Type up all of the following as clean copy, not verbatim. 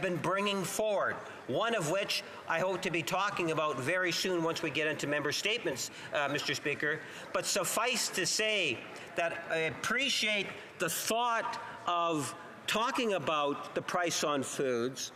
been bringing forward, one of which I hope to be talking about very soon once we get into member statements, Mr. Speaker. But suffice to say that I appreciate the thought of talking about the price on foods,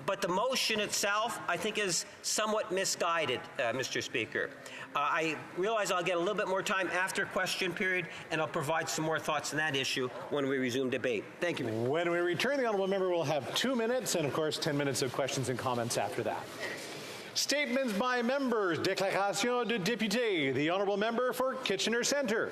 but the motion itself, I think, is somewhat misguided, Mr. Speaker. I realize I'll get a little bit more time after question period, and I'll provide some more thoughts on that issue when we resume debate. Thank you. When we return, the honourable member will have 2 minutes, and of course 10 minutes of questions and comments after that. Statements by members. Déclaration de député. The honourable member for Kitchener Centre.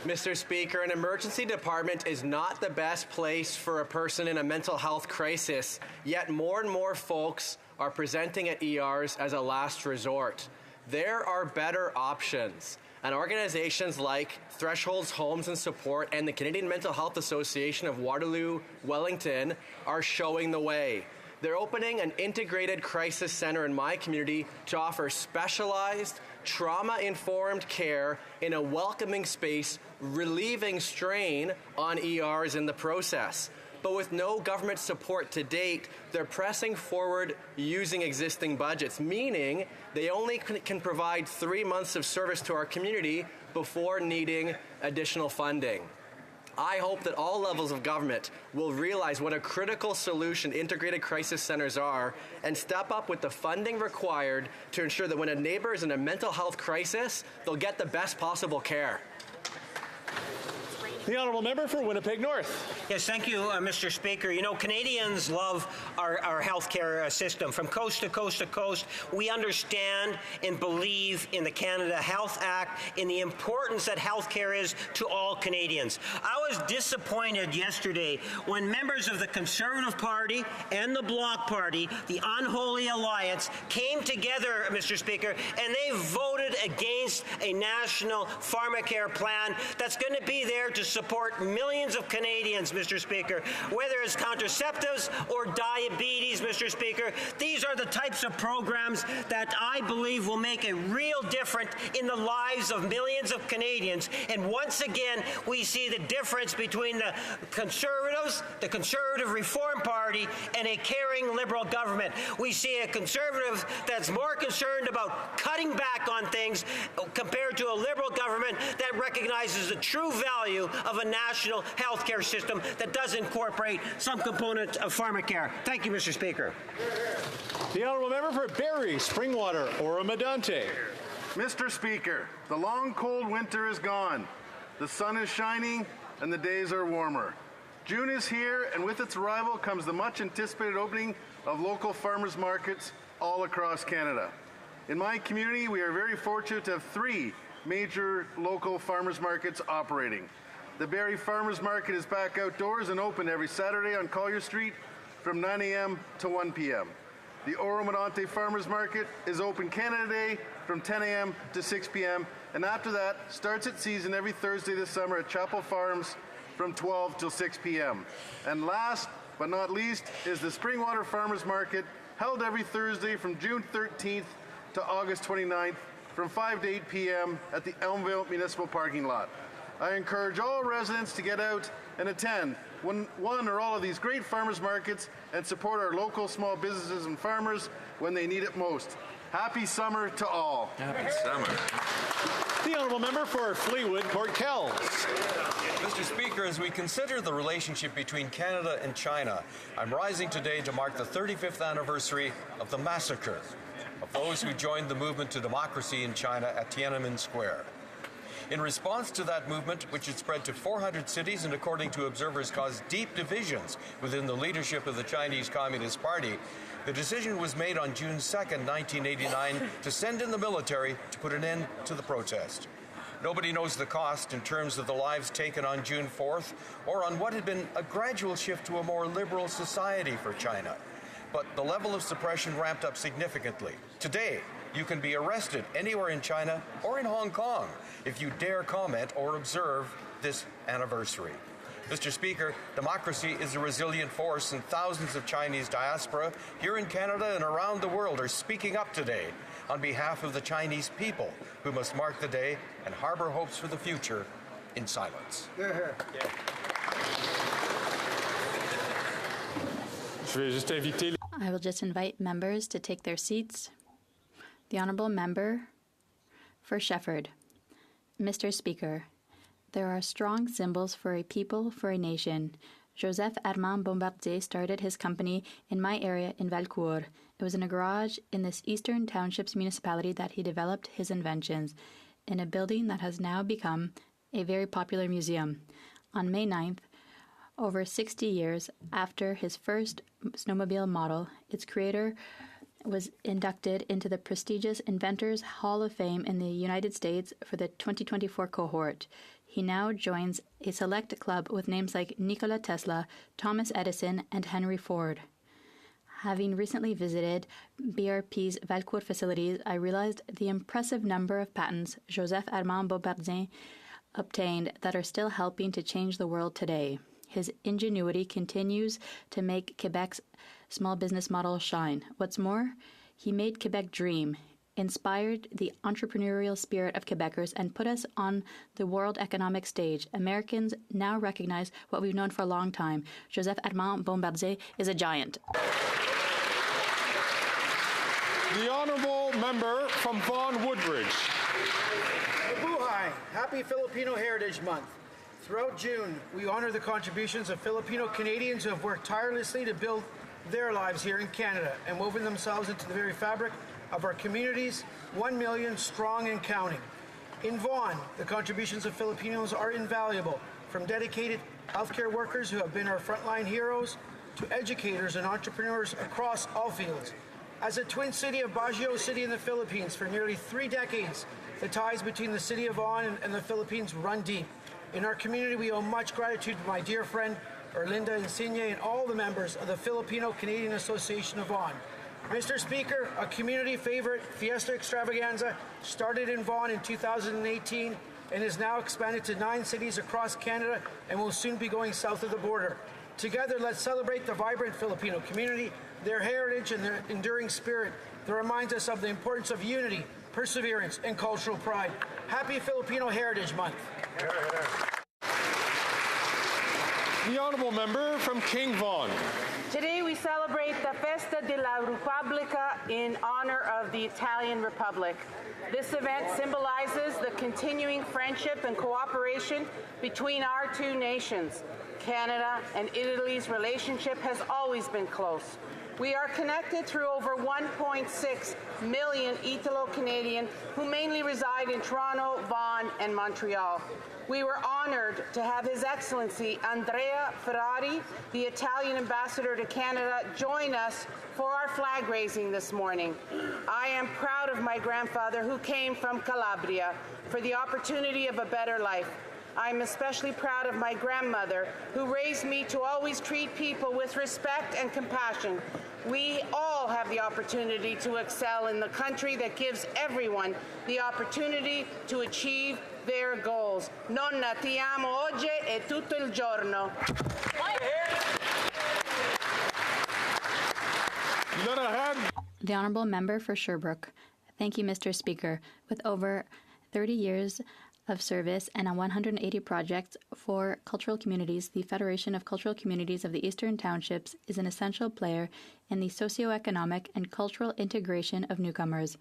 Mr. Speaker, an emergency department is not the best place for a person in a mental health crisis, yet more and more folks are presenting at ERs as a last resort. There are better options, and organizations like Thresholds Homes and Support and the Canadian Mental Health Association of Waterloo, Wellington are showing the way. They're opening an integrated crisis center in my community to offer specialized, trauma-informed care in a welcoming space, relieving strain on ERs in the process. But with no government support to date, they're pressing forward using existing budgets, meaning they only can provide 3 months of service to our community before needing additional funding. I hope that all levels of government will realize what a critical solution integrated crisis centers are and step up with the funding required to ensure that when a neighbor is in a mental health crisis, they'll get the best possible care. The honourable member for Winnipeg North. Yes, thank you, Mr. Speaker. You know, Canadians love our healthcare system from coast to coast to coast. We understand and believe in the Canada Health Act, in the importance that healthcare is to all Canadians. I was disappointed yesterday when members of the Conservative Party and the Bloc Party, the Unholy Alliance, came together, Mr. Speaker, and they voted against a national pharmacare plan that's going to be there to support millions of Canadians, Mr. Speaker, whether it's contraceptives or diabetes, Mr. Speaker. These are the types of programs that I believe will make a real difference in the lives of millions of Canadians. And once again, we see the difference between the Conservatives, the Conservative Reform Party, and a caring Liberal government. We see a Conservative that's more concerned about cutting back on things compared to a Liberal government that recognizes the true value of a national health care system that does incorporate some component of pharmacare. Thank you, Mr. Speaker. The honourable member for Barrie, Springwater, Oro-Medonte. Mr. Speaker, the long cold winter is gone. The sun is shining and the days are warmer. June is here, and with its arrival comes the much anticipated opening of local farmers markets all across Canada. In my community, we are very fortunate to have 3 major local farmers markets operating. The Barrie Farmers Market is back outdoors and open every Saturday on Collier Street from 9 a.m. to 1 p.m. The Oro-Medonte Farmers Market is open Canada Day from 10 a.m. to 6 p.m. and after that starts its season every Thursday this summer at Chapel Farms from 12 till 6 p.m. And last but not least is the Springwater Farmers Market, held every Thursday from June 13th to August 29th from 5 to 8 p.m. at the Elmville Municipal Parking Lot. I encourage all residents to get out and attend one or all of these great farmers markets and support our local small businesses and farmers when they need it most. Happy summer to all. Happy summer. The honourable member for Fleetwood, Port Kells. Mr. Speaker, as we consider the relationship between Canada and China, I'm rising today to mark the 35th anniversary of the massacre of those who joined the movement to democracy in China at Tiananmen Square. In response to that movement, which had spread to 400 cities and, according to observers, caused deep divisions within the leadership of the Chinese Communist Party, the decision was made on June 2nd, 1989, to send in the military to put an end to the protest. Nobody knows the cost in terms of the lives taken on June 4th or on what had been a gradual shift to a more liberal society for China. But the level of suppression ramped up significantly. Today, you can be arrested anywhere in China or in Hong Kong if you dare comment or observe this anniversary. Mr. Speaker, democracy is a resilient force, and thousands of Chinese diaspora here in Canada and around the world are speaking up today on behalf of the Chinese people who must mark the day and harbor hopes for the future in silence. I will just invite members to take their seats. The Honourable Member for Shefford. Mr. Speaker, there are strong symbols for a people, for a nation. Joseph Armand Bombardier started his company in my area in Valcourt. It was in a garage in this Eastern Townships municipality that he developed his inventions, in a building that has now become a very popular museum. On May 9th, over 60 years after his first snowmobile model, its creator was inducted into the prestigious Inventors Hall of Fame in the United States for the 2024 cohort. He now joins a select club with names like Nikola Tesla, Thomas Edison, and Henry Ford. Having recently visited BRP's Valcourt facilities, I realized the impressive number of patents Joseph Armand Bombardier obtained that are still helping to change the world today. His ingenuity continues to make Quebec's small business model shine. What's more, he made Quebec dream, inspired the entrepreneurial spirit of Quebecers, and put us on the world economic stage. Americans now recognize what we've known for a long time. Joseph Armand Bombardier is a giant. The Honourable Member from Vaughan Woodbridge. Mabuhay! Happy Filipino Heritage Month. Throughout June, we honor the contributions of Filipino Canadians who have worked tirelessly to build their lives here in Canada and woven themselves into the very fabric of our communities, 1 million strong and counting. In Vaughan, the contributions of Filipinos are invaluable, from dedicated healthcare workers who have been our frontline heroes to educators and entrepreneurs across all fields. As a twin city of Baguio City in the Philippines for nearly 3 decades, the ties between the city of Vaughan and the Philippines run deep. In our community, we owe much gratitude to my dear friend, Erlinda Insigne, and all the members of the Filipino-Canadian Association of Vaughan. Mr. Speaker, a community favorite, Fiesta Extravaganza, started in Vaughan in 2018 and is now expanded to 9 cities across Canada and will soon be going south of the border. Together, let's celebrate the vibrant Filipino community, their heritage, and their enduring spirit that reminds us of the importance of unity, perseverance, and cultural pride. Happy Filipino Heritage Month. The Honourable Member from King Vaughan. Today we celebrate the Festa de la Repubblica in honor of the Italian Republic. This event symbolizes the continuing friendship and cooperation between our 2 nations. Canada and Italy's relationship has always been close. We are connected through over 1.6 million Italo-Canadian who mainly reside in Toronto, Vaughan, and Montreal. We were honored to have His Excellency Andrea Ferrari, the Italian ambassador to Canada, join us for our flag raising this morning. I am proud of my grandfather who came from Calabria for the opportunity of a better life. I'm especially proud of my grandmother, who raised me to always treat people with respect and compassion. We all have the opportunity to excel in the country that gives everyone the opportunity to achieve their goals. Nonna, ti amo oggi e tutto il giorno. The Honourable Member for Sherbrooke. Thank you, Mr. Speaker. With over 30 years of service and on 180 projects for cultural communities, the Federation of Cultural Communities of the Eastern Townships is an essential player in the socio-economic and cultural integration of newcomers.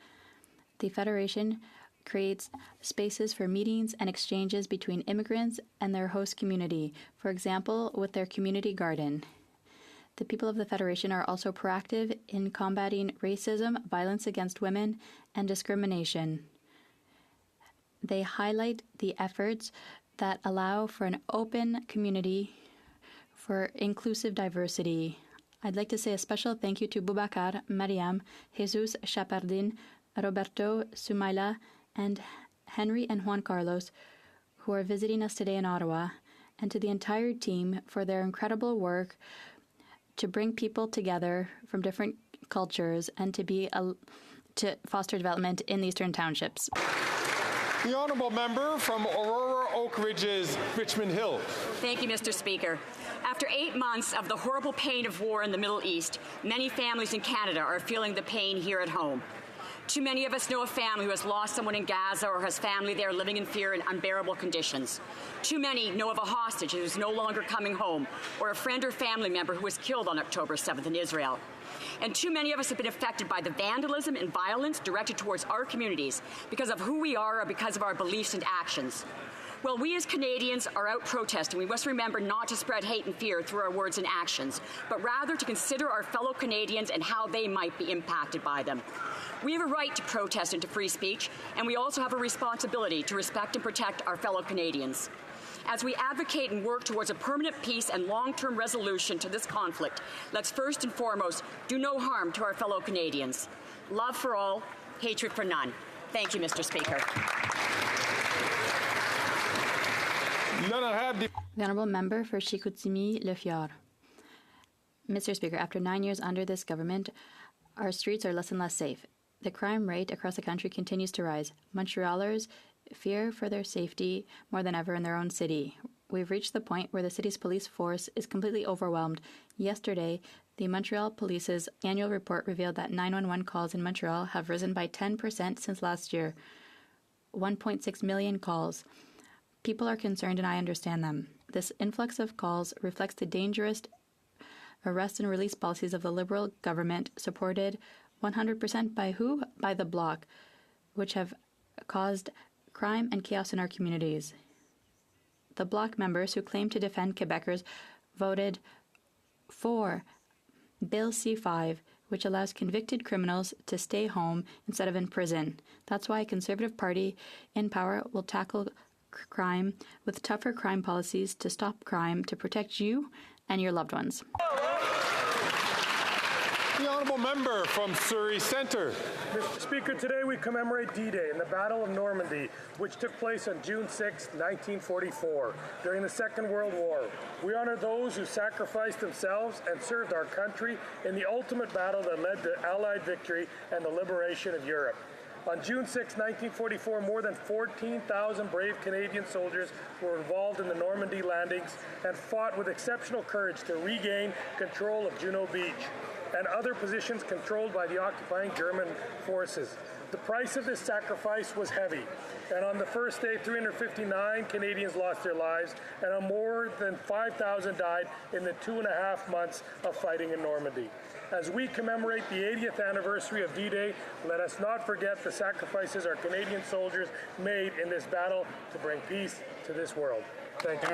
The Federation creates spaces for meetings and exchanges between immigrants and their host community, for example, with their community garden. The people of the Federation are also proactive in combating racism, violence against women, and discrimination. They highlight the efforts that allow for an open community for inclusive diversity. I'd like to say a special thank you to Boubacar, Mariam, Jesus Chapardin, Roberto Sumaila, and Henry and Juan Carlos, who are visiting us today in Ottawa, and to the entire team for their incredible work to bring people together from different cultures and to foster development in the Eastern Townships. The Honourable Member from Aurora Oak Ridges, Richmond Hill. Thank you, Mr. Speaker. After 8 months of the horrible pain of war in the Middle East, many families in Canada are feeling the pain here at home. Too many of us know a family who has lost someone in Gaza or has family there living in fear in unbearable conditions. Too many know of a hostage who is no longer coming home, or a friend or family member who was killed on October 7th in Israel. And too many of us have been affected by the vandalism and violence directed towards our communities because of who we are or because of our beliefs and actions. Well, we as Canadians are out protesting. We must remember not to spread hate and fear through our words and actions, but rather to consider our fellow Canadians and how they might be impacted by them. We have a right to protest and to free speech, and we also have a responsibility to respect and protect our fellow Canadians. As we advocate and work towards a permanent peace and long-term resolution to this conflict, let's first and foremost do no harm to our fellow Canadians. Love for all, hatred for none. Thank you, Mr. Speaker. The Honourable Member for Chicoutimi-Le Mr. Speaker, after 9 years under this government, our streets are less and less safe. The crime rate across the country continues to rise. Montrealers fear for their safety more than ever in their own city. We've reached the point where the city's police force is completely overwhelmed. Yesterday, the Montreal Police's annual report revealed that 911 calls in Montreal have risen by 10% since last year. 1.6 million calls. People are concerned, and I understand them. This influx of calls reflects the dangerous arrest and release policies of the Liberal government, supported 100% by who? By the Bloc, which have caused crime and chaos in our communities. The Bloc members who claim to defend Quebecers voted for Bill C-5, which allows convicted criminals to stay home instead of in prison. That's why a Conservative Party in power will tackle crime with tougher crime policies to stop crime, to protect you and your loved ones. The Honourable Member from Surrey Centre. Mr. Speaker, today we commemorate D-Day and the Battle of Normandy, which took place on June 6, 1944, during the Second World War. We honor those who sacrificed themselves and served our country in the ultimate battle that led to Allied victory and the liberation of Europe. On June 6, 1944, more than 14,000 brave Canadian soldiers were involved in the Normandy landings and fought with exceptional courage to regain control of Juno Beach and other positions controlled by the occupying German forces. The price of this sacrifice was heavy, and on the first day, 359 Canadians lost their lives, and more than 5,000 died in the 2.5 months of fighting in Normandy. As we commemorate the 80th anniversary of D-Day, let us not forget the sacrifices our Canadian soldiers made in this battle to bring peace to this world. Thank you.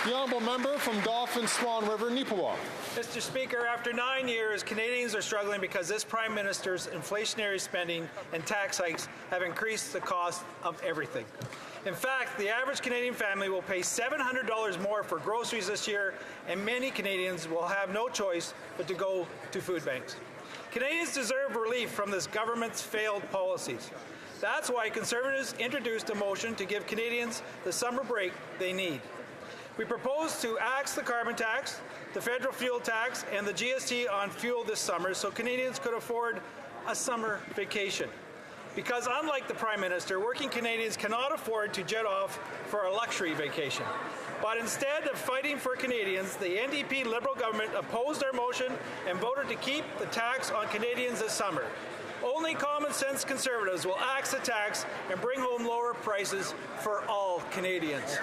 The Honourable Member from Dauphin Swan River, Neepawa. Mr. Speaker, after 9 years, Canadians are struggling because this Prime Minister's inflationary spending and tax hikes have increased the cost of everything. In fact, the average Canadian family will pay $700 more for groceries this year, and many Canadians will have no choice but to go to food banks. Canadians deserve relief from this government's failed policies. That's why Conservatives introduced a motion to give Canadians the summer break they need. We propose to axe the carbon tax, the federal fuel tax, and the GST on fuel this summer so Canadians could afford a summer vacation. Because unlike the Prime Minister, working Canadians cannot afford to jet off for a luxury vacation. But instead of fighting for Canadians, the NDP Liberal government opposed our motion and voted to keep the tax on Canadians this summer. Only common sense Conservatives will axe the tax and bring home lower prices for all Canadians.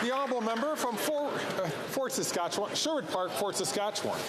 The Honourable Member from Fort Saskatchewan, Sherwood Park, Fort Saskatchewan.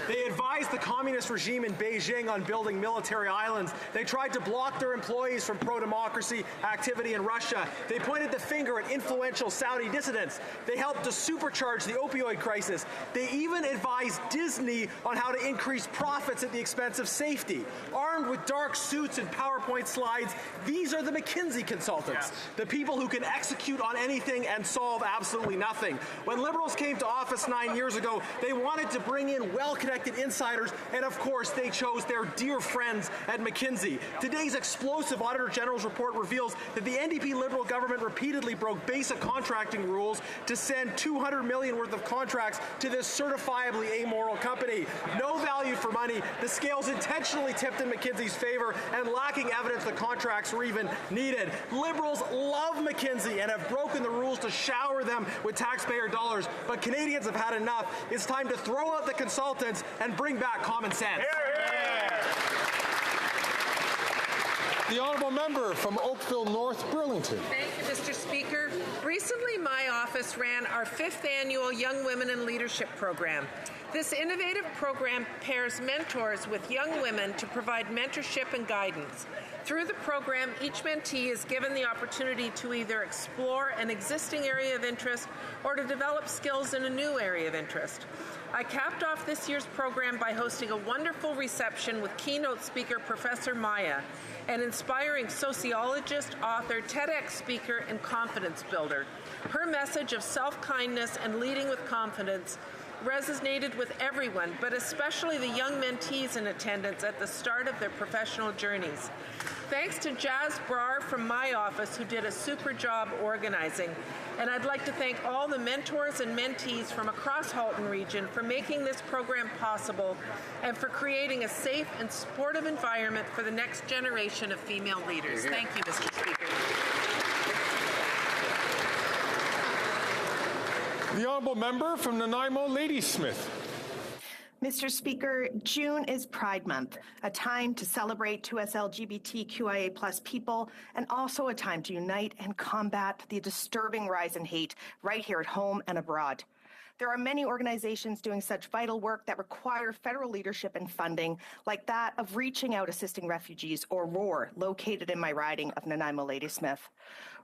They advised the communist regime in Beijing on building military islands. They tried to block their employees from pro-democracy activity in Russia. They pointed the finger at influential Saudi dissidents. They helped to supercharge the opioid crisis. They even advised Disney on how to increase profits at the expense of safety. Armed with dark suits and PowerPoint slides, these are the McKinsey consultants, the people who can execute on anything and solve absolutely nothing. When Liberals came to office 9 years ago, they wanted to bring in well-connected insiders, and of course they chose their dear friends at McKinsey. Today's explosive Auditor General's report reveals that the NDP Liberal government repeatedly broke basic contracting rules to send $200 million worth of contracts to this certifiably amoral company. No value for money, the scales intentionally tipped in McKinsey's favor, and lacking evidence the contracts were even needed. Liberals love McKinsey and have broken the rules to shower them with taxpayer dollars, but Canadians have had enough. It's time to throw out the consultants and bring back common sense. The honourable member from Oakville North Burlington. Thank you, Mr. Speaker. Recently, my office ran our 5th annual Young Women in Leadership program. This innovative program pairs mentors with young women to provide mentorship and guidance. Through the program, each mentee is given the opportunity to either explore an existing area of interest or to develop skills in a new area of interest. I capped off this year's program by hosting a wonderful reception with keynote speaker Professor Maya, an inspiring sociologist, author, TEDx speaker, and confidence builder. Her message of self-kindness and leading with confidence resonated with everyone, but especially the young mentees in attendance at the start of their professional journeys. Thanks to Jazz Brar from my office, who did a super job organizing. And I'd like to thank all the mentors and mentees from across Halton Region for making this program possible and for creating a safe and supportive environment for the next generation of female leaders. Thank you, Mr. Speaker. The honourable member from Nanaimo Ladysmith. Mr. Speaker, June is Pride Month, a time to celebrate us LGBTQIA+ people, and also a time to unite and combat the disturbing rise in hate right here at home and abroad. There are many organizations doing such vital work that require federal leadership and funding, like that of Reaching Out Assisting Refugees, or ROAR, located in my riding of Nanaimo Ladysmith.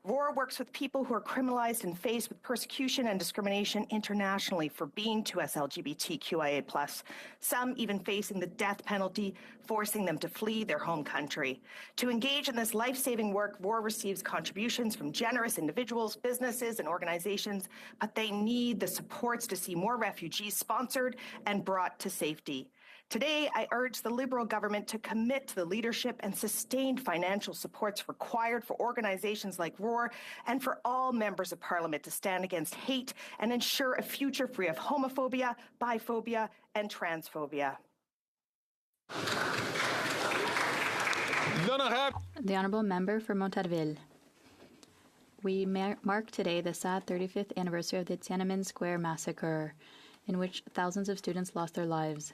ROAR works with people who are criminalized and faced with persecution and discrimination internationally for being us LGBTQIA+, some even facing the death penalty, forcing them to flee their home country. To engage in this life-saving work, ROAR receives contributions from generous individuals, businesses, and organizations, but they need the supports to see more refugees sponsored and brought to safety. Today, I urge the Liberal government to commit to the leadership and sustained financial supports required for organizations like ROAR and for all members of Parliament to stand against hate and ensure a future free of homophobia, biphobia, and transphobia. The honourable member for Montarville. We mark today the sad 35th anniversary of the Tiananmen Square massacre, in which thousands of students lost their lives.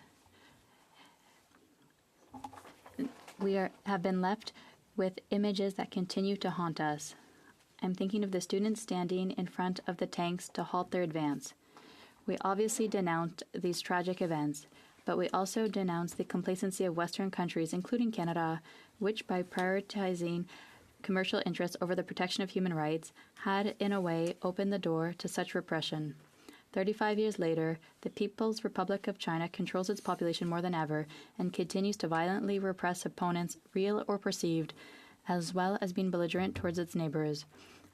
We have been left with images that continue to haunt us. I'm thinking of the students standing in front of the tanks to halt their advance. We obviously denounced these tragic events, but we also denounce the complacency of Western countries, including Canada, which, by prioritizing commercial interests over the protection of human rights, had, in a way, opened the door to such repression. 35 years later, the People's Republic of China controls its population more than ever and continues to violently repress opponents, real or perceived, as well as being belligerent towards its neighbors.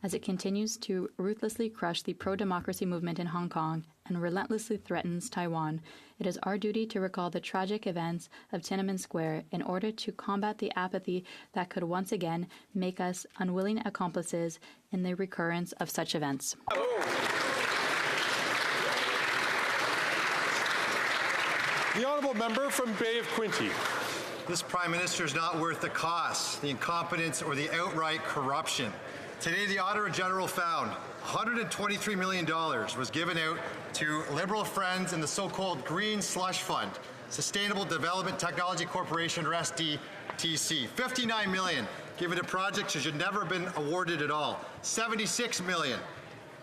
As it continues to ruthlessly crush the pro-democracy movement in Hong Kong and relentlessly threatens Taiwan, it is our duty to recall the tragic events of Tiananmen Square in order to combat the apathy that could once again make us unwilling accomplices in the recurrence of such events. The honourable member from Bay of Quinte. This Prime Minister is not worth the cost, the incompetence, or the outright corruption. Today, the Auditor General found $123 million was given out to Liberal friends in the so-called Green Slush Fund, Sustainable Development Technology Corporation, or SDTC. $59 million given to projects that should never have been awarded at all. $76 million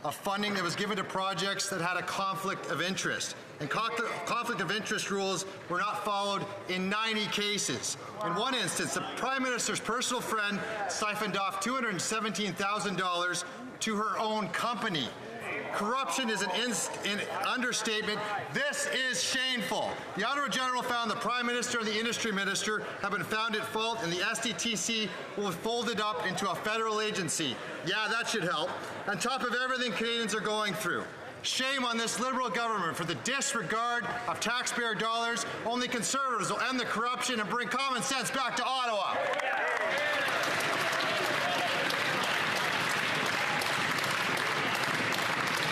of funding that was given to projects that had a conflict of interest. And conflict of interest rules were not followed in 90 cases. In one instance, the Prime Minister's personal friend siphoned off $217,000 to her own company. Corruption is an understatement. This is shameful. The Auditor General found the Prime Minister and the Industry Minister have been found at fault, and the SDTC will be folded up into a federal agency. Yeah, that should help. On top of everything Canadians are going through. Shame on this Liberal government for the disregard of taxpayer dollars. Only Conservatives will end the corruption and bring common sense back to Ottawa.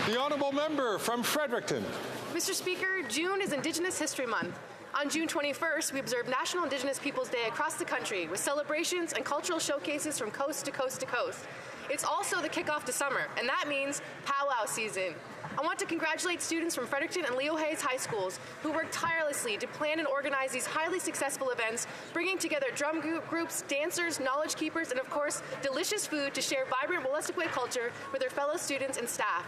The honourable member from Fredericton. Mr. Speaker, June is Indigenous History Month. On June 21st, we observed National Indigenous Peoples Day across the country with celebrations and cultural showcases from coast to coast to coast. It's also the kickoff to summer, and that means powwow season. I want to congratulate students from Fredericton and Leo Hayes High Schools who worked tirelessly to plan and organize these highly successful events, bringing together drum groups, dancers, knowledge keepers, and of course, delicious food to share vibrant Wolastoqey culture with their fellow students and staff.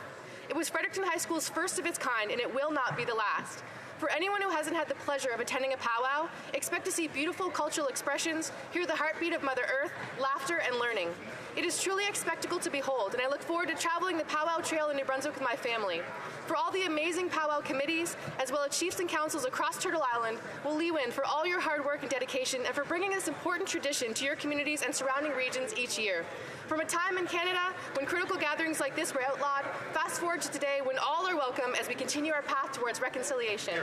It was Fredericton High School's first of its kind, and it will not be the last. For anyone who hasn't had the pleasure of attending a powwow, expect to see beautiful cultural expressions, hear the heartbeat of Mother Earth, laughter, and learning. It is truly a spectacle to behold, and I look forward to traveling the powwow trail in New Brunswick with my family. For all the amazing powwow committees, as well as chiefs and councils across Turtle Island, we'll Liwin for all your hard work and dedication and for bringing this important tradition to your communities and surrounding regions each year. From a time in Canada when critical gatherings like this were outlawed, fast forward to today when all are welcome as we continue our path towards reconciliation.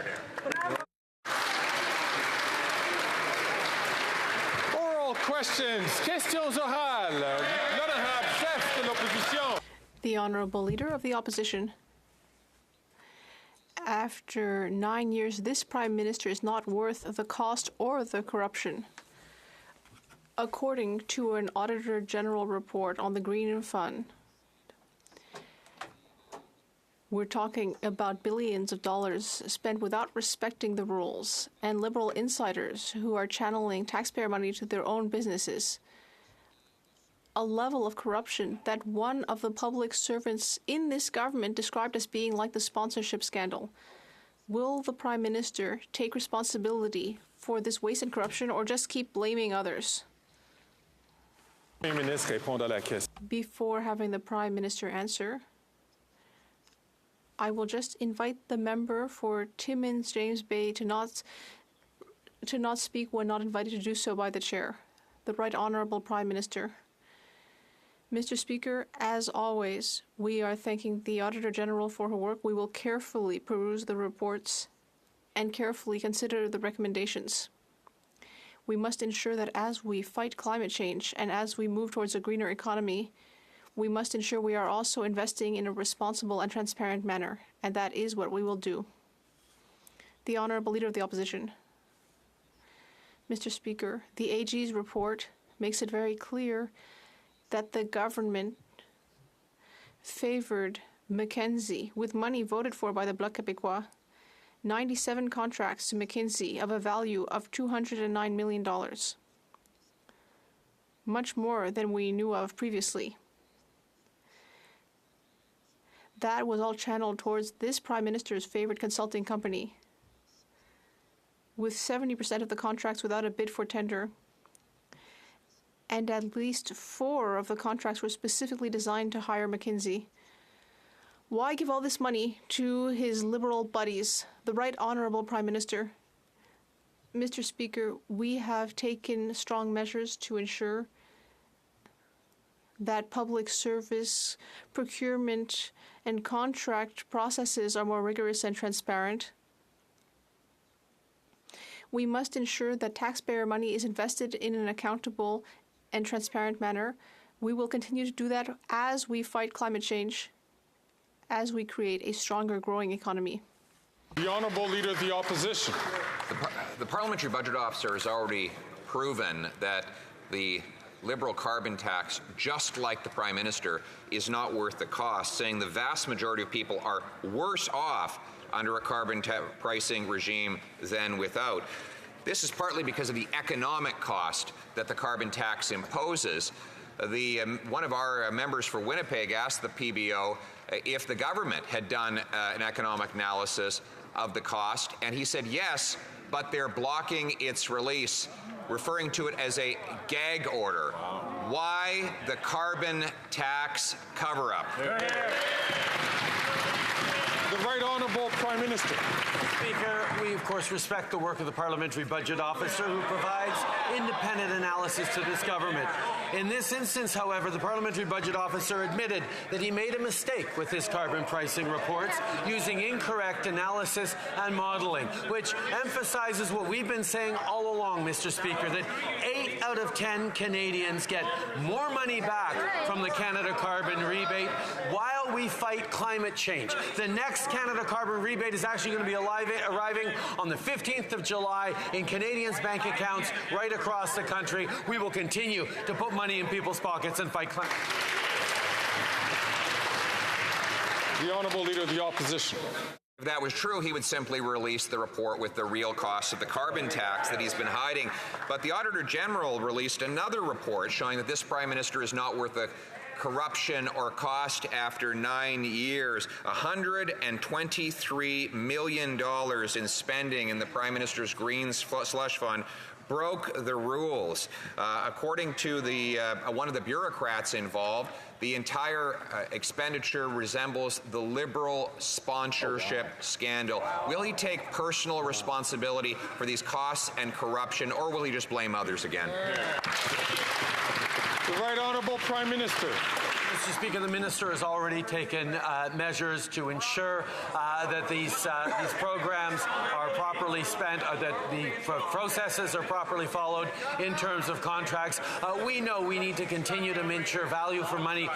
Oral questions. Questions orales. L'honorable chef de l'opposition. The Honourable Leader of the Opposition. After 9 years, this Prime Minister is not worth the cost or the corruption. According to an Auditor General report on the Green Fund, we're talking about billions of dollars spent without respecting the rules, and Liberal insiders who are channeling taxpayer money to their own businesses. A level of corruption that one of the public servants in this government described as being like the sponsorship scandal. Will the Prime Minister take responsibility for this waste and corruption, or just keep blaming others? Before having the Prime Minister answer, I will just invite the member for Timmins James Bay to not speak when not invited to do so by the chair. The Right Honourable Prime Minister. Mr. Speaker, as always, we are thanking the Auditor General for her work. We will carefully peruse the reports and carefully consider the recommendations. We must ensure that as we fight climate change and as we move towards a greener economy, we must ensure we are also investing in a responsible and transparent manner, and that is what we will do. The Honourable Leader of the Opposition. Mr. Speaker, the AG's report makes it very clear that the government favoured Mackenzie with money voted for by the Bloc Québécois. 97 contracts to McKinsey of a value of $209 million. Much more than we knew of previously. That was all channeled towards this Prime Minister's favorite consulting company, with 70% of the contracts without a bid for tender, and at least 4 of the contracts were specifically designed to hire McKinsey. Why give all this money to his Liberal buddies, the Right Honourable Prime Minister? Mr. Speaker, we have taken strong measures to ensure that public service procurement and contract processes are more rigorous and transparent. We must ensure that taxpayer money is invested in an accountable and transparent manner. We will continue to do that as we fight climate change, as we create a stronger, growing economy. The Honourable Leader of the Opposition. The Parliamentary Budget Officer has already proven that the Liberal carbon tax, just like the Prime Minister, is not worth the cost, saying the vast majority of people are worse off under a carbon pricing regime than without. This is partly because of the economic cost that the carbon tax imposes. One of our members for Winnipeg asked the PBO if the government had done an economic analysis of the cost, and he said yes, but they're blocking its release, referring to it as a gag order. Why the carbon tax cover-up? The Right Honourable Prime Minister. Speaker, we of course respect the work of the Parliamentary Budget Officer, who provides independent analysis to this government. In this instance, however, the Parliamentary Budget Officer admitted that he made a mistake with his carbon pricing reports, using incorrect analysis and modelling, which emphasises what we've been saying all along, Mr. Speaker, that 8 out of 10 Canadians get more money back from the Canada Carbon Rebate, while we fight climate change. The next Canada Carbon Rebate is actually going to be arriving on the 15th of July in Canadians' bank accounts right across the country. We will continue to put money in people's pockets and fight climate. The Honourable Leader of the Opposition. If that was true, he would simply release the report with the real cost of the carbon tax that he's been hiding. But the Auditor General released another report showing that this Prime Minister is not worth the corruption or cost after 9 years. $123 million in spending in the Prime Minister's Green Slush Fund broke the rules. According to one of the bureaucrats involved, the entire expenditure resembles the Liberal sponsorship scandal. Will he take personal responsibility for these costs and corruption, or will he just blame others again? The Right Honourable Prime Minister. Mr. Speaker, the Minister has already taken measures to ensure that these programs are properly spent, that the processes are properly followed in terms of contracts. We know we need to continue to ensure value for money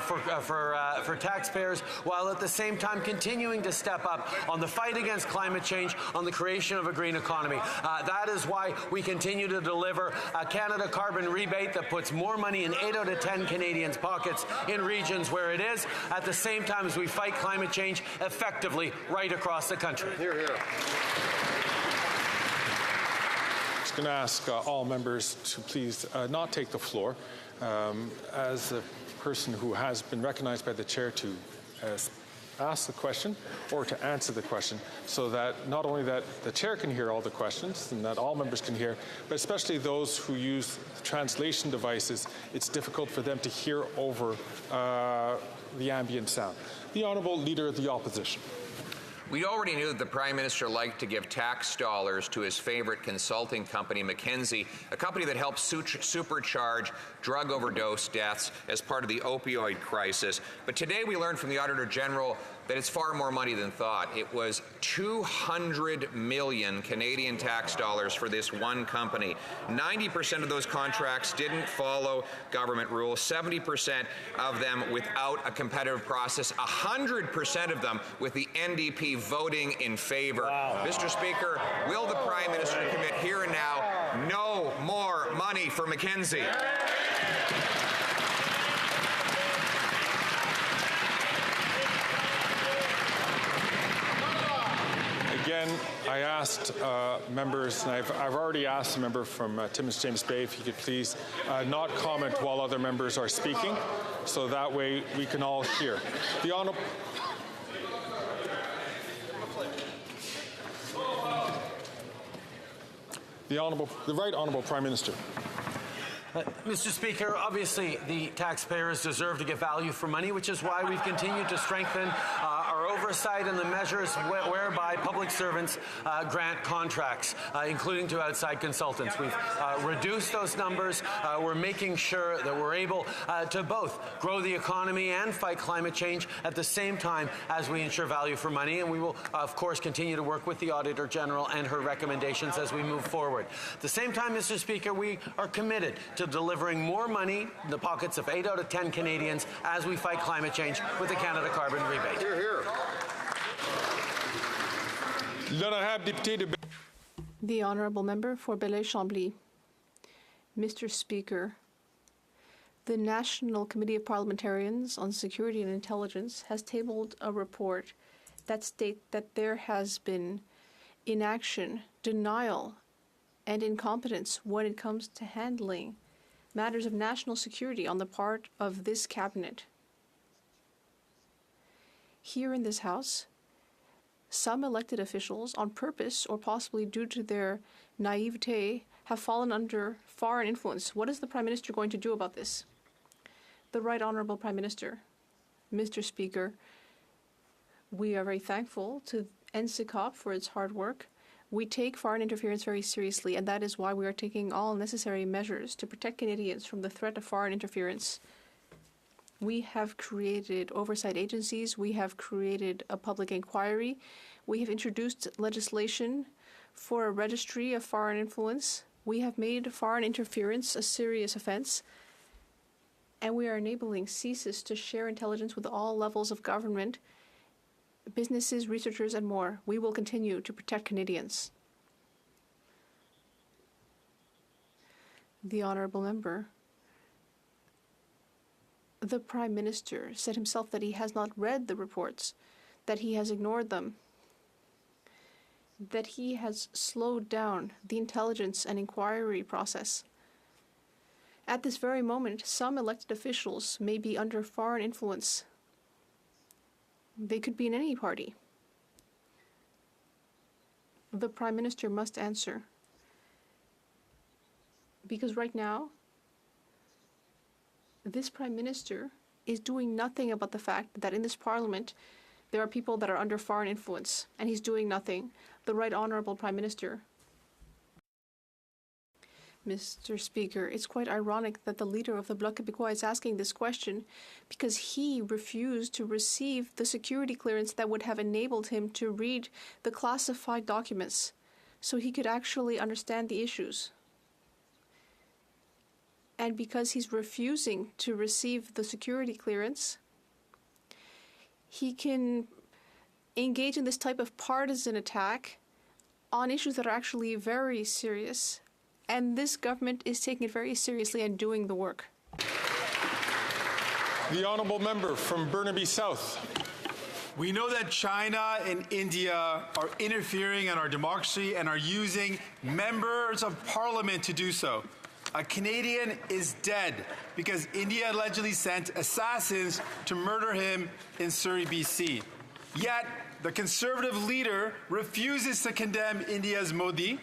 for taxpayers, while at the same time continuing to step up on the fight against climate change, on the creation of a green economy. That is why we continue to deliver a Canada Carbon Rebate that puts more money in 8 out of 10 Canadians' pockets in regions where it is, at the same time as we fight climate change effectively right across the country. Hear, hear. I'm just going to ask all members to please not take the floor. As a person who has been recognized by the chair to ask the question or to answer the question, so that not only that the chair can hear all the questions and that all members can hear, but especially those who use translation devices, it's difficult for them to hear over the ambient sound. The Honourable Leader of the Opposition. We already knew that the Prime Minister liked to give tax dollars to his favorite consulting company, McKinsey, a company that helps supercharge drug overdose deaths as part of the opioid crisis. But today we learned from the Auditor General that it's far more money than thought. It was 200 million Canadian tax dollars for this one company. 90% of those contracts didn't follow government rules, 70% of them without a competitive process, 100% of them with the NDP voting in favor. Wow. Mr. Speaker, will the Prime Minister commit here and now no more money for McKinsey? Again, I asked members, and I've already asked a member from Timmins James Bay if he could please not comment while other members are speaking, so that way we can all hear. The Honourable... The Right Honourable Prime Minister. Mr. Speaker, obviously the taxpayers deserve to get value for money, which is why we've continued to strengthen our oversight and the measures whereby public servants grant contracts, including to outside consultants. We've reduced those numbers. We're making sure that we're able to both grow the economy and fight climate change at the same time as we ensure value for money. And we will, of course, continue to work with the Auditor General and her recommendations as we move forward. At the same time, Mr. Speaker, we are committed to delivering more money in the pockets of 8 out of 10 Canadians as we fight climate change with the Canada Carbon Rebate. Hear, hear. The Honourable Member for Belleuil-Chambly. Mr. Speaker, the National Committee of Parliamentarians on Security and Intelligence has tabled a report that states that there has been inaction, denial, and incompetence when it comes to handling matters of national security on the part of this cabinet. Here in this House, some elected officials, on purpose or possibly due to their naivete, have fallen under foreign influence. What is the Prime Minister going to do about this? The Right Honourable Prime Minister. Mr. Speaker, we are very thankful to NCCOP for its hard work. We take foreign interference very seriously, and that is why we are taking all necessary measures to protect Canadians from the threat of foreign interference. We have created oversight agencies. We have created a public inquiry. We have introduced legislation for a registry of foreign influence. We have made foreign interference a serious offense. and we are enabling CSIS to share intelligence with all levels of government, businesses, researchers, and more. We will continue to protect Canadians. The Honourable Member. The Prime Minister said himself that he has not read the reports, that he has ignored them, that he has slowed down the intelligence and inquiry process. At this very moment, some elected officials may be under foreign influence. They could be in any party. The Prime Minister must answer. Because right now, this Prime Minister is doing nothing about the fact that in this Parliament, there are people that are under foreign influence, and he's doing nothing. The Right Honourable Prime Minister. Mr. Speaker, it's quite ironic that the leader of the Bloc Québécois is asking this question because he refused to receive the security clearance that would have enabled him to read the classified documents so he could actually understand the issues. And because he's refusing to receive the security clearance, he can engage in this type of partisan attack on issues that are actually very serious. And this government is taking it very seriously and doing the work. The Honourable Member from Burnaby South. We know that China and India are interfering in our democracy and are using members of parliament to do so. A Canadian is dead because India allegedly sent assassins to murder him in Surrey, BC. Yet, the Conservative leader refuses to condemn India's Modi,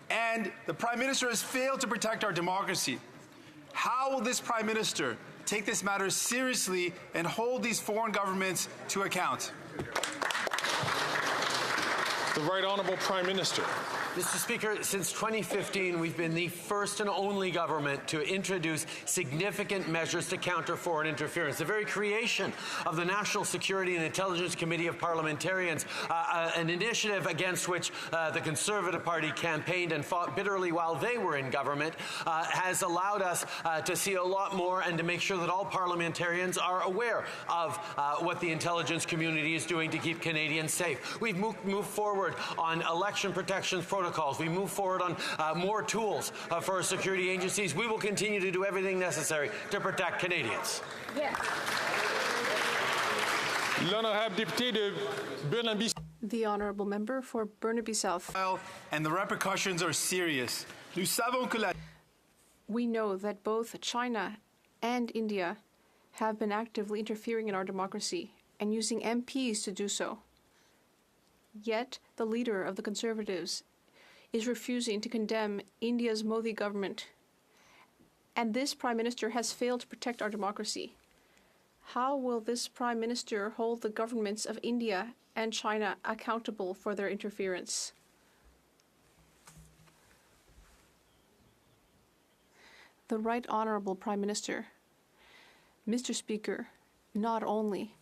and the Prime Minister has failed to protect our democracy. How will this Prime Minister take this matter seriously and hold these foreign governments to account? The Right Honourable Prime Minister. Mr. Speaker, since 2015, we've been the first and only government to introduce significant measures to counter foreign interference. The very creation of the National Security and Intelligence Committee of Parliamentarians, an initiative against which the Conservative Party campaigned and fought bitterly while they were in government, has allowed us to see a lot more and to make sure that all parliamentarians are aware of what the intelligence community is doing to keep Canadians safe. We've moved forward on election protections protocols. We move forward on more tools for our security agencies. We will continue to do everything necessary to protect Canadians. Yeah. The Honourable Member for Burnaby South. And the repercussions are serious. We know that both China and India have been actively interfering in our democracy and using MPs to do so. Yet, the leader of the Conservatives is refusing to condemn India's Modi government. And this Prime Minister has failed to protect our democracy. How will this Prime Minister hold the governments of India and China accountable for their interference? The Right Honourable Prime Minister. Mr. Speaker, not only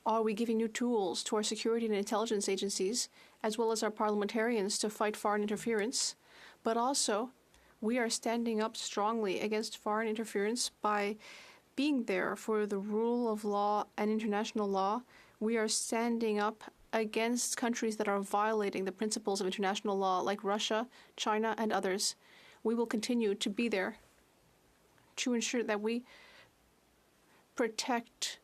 are we giving new tools to our security and intelligence agencies, as well as our parliamentarians to fight foreign interference, but also we are standing up strongly against foreign interference by being there for the rule of law and international law. We are standing up against countries that are violating the principles of international law, like Russia, China, and others. We will continue to be there to ensure that we protect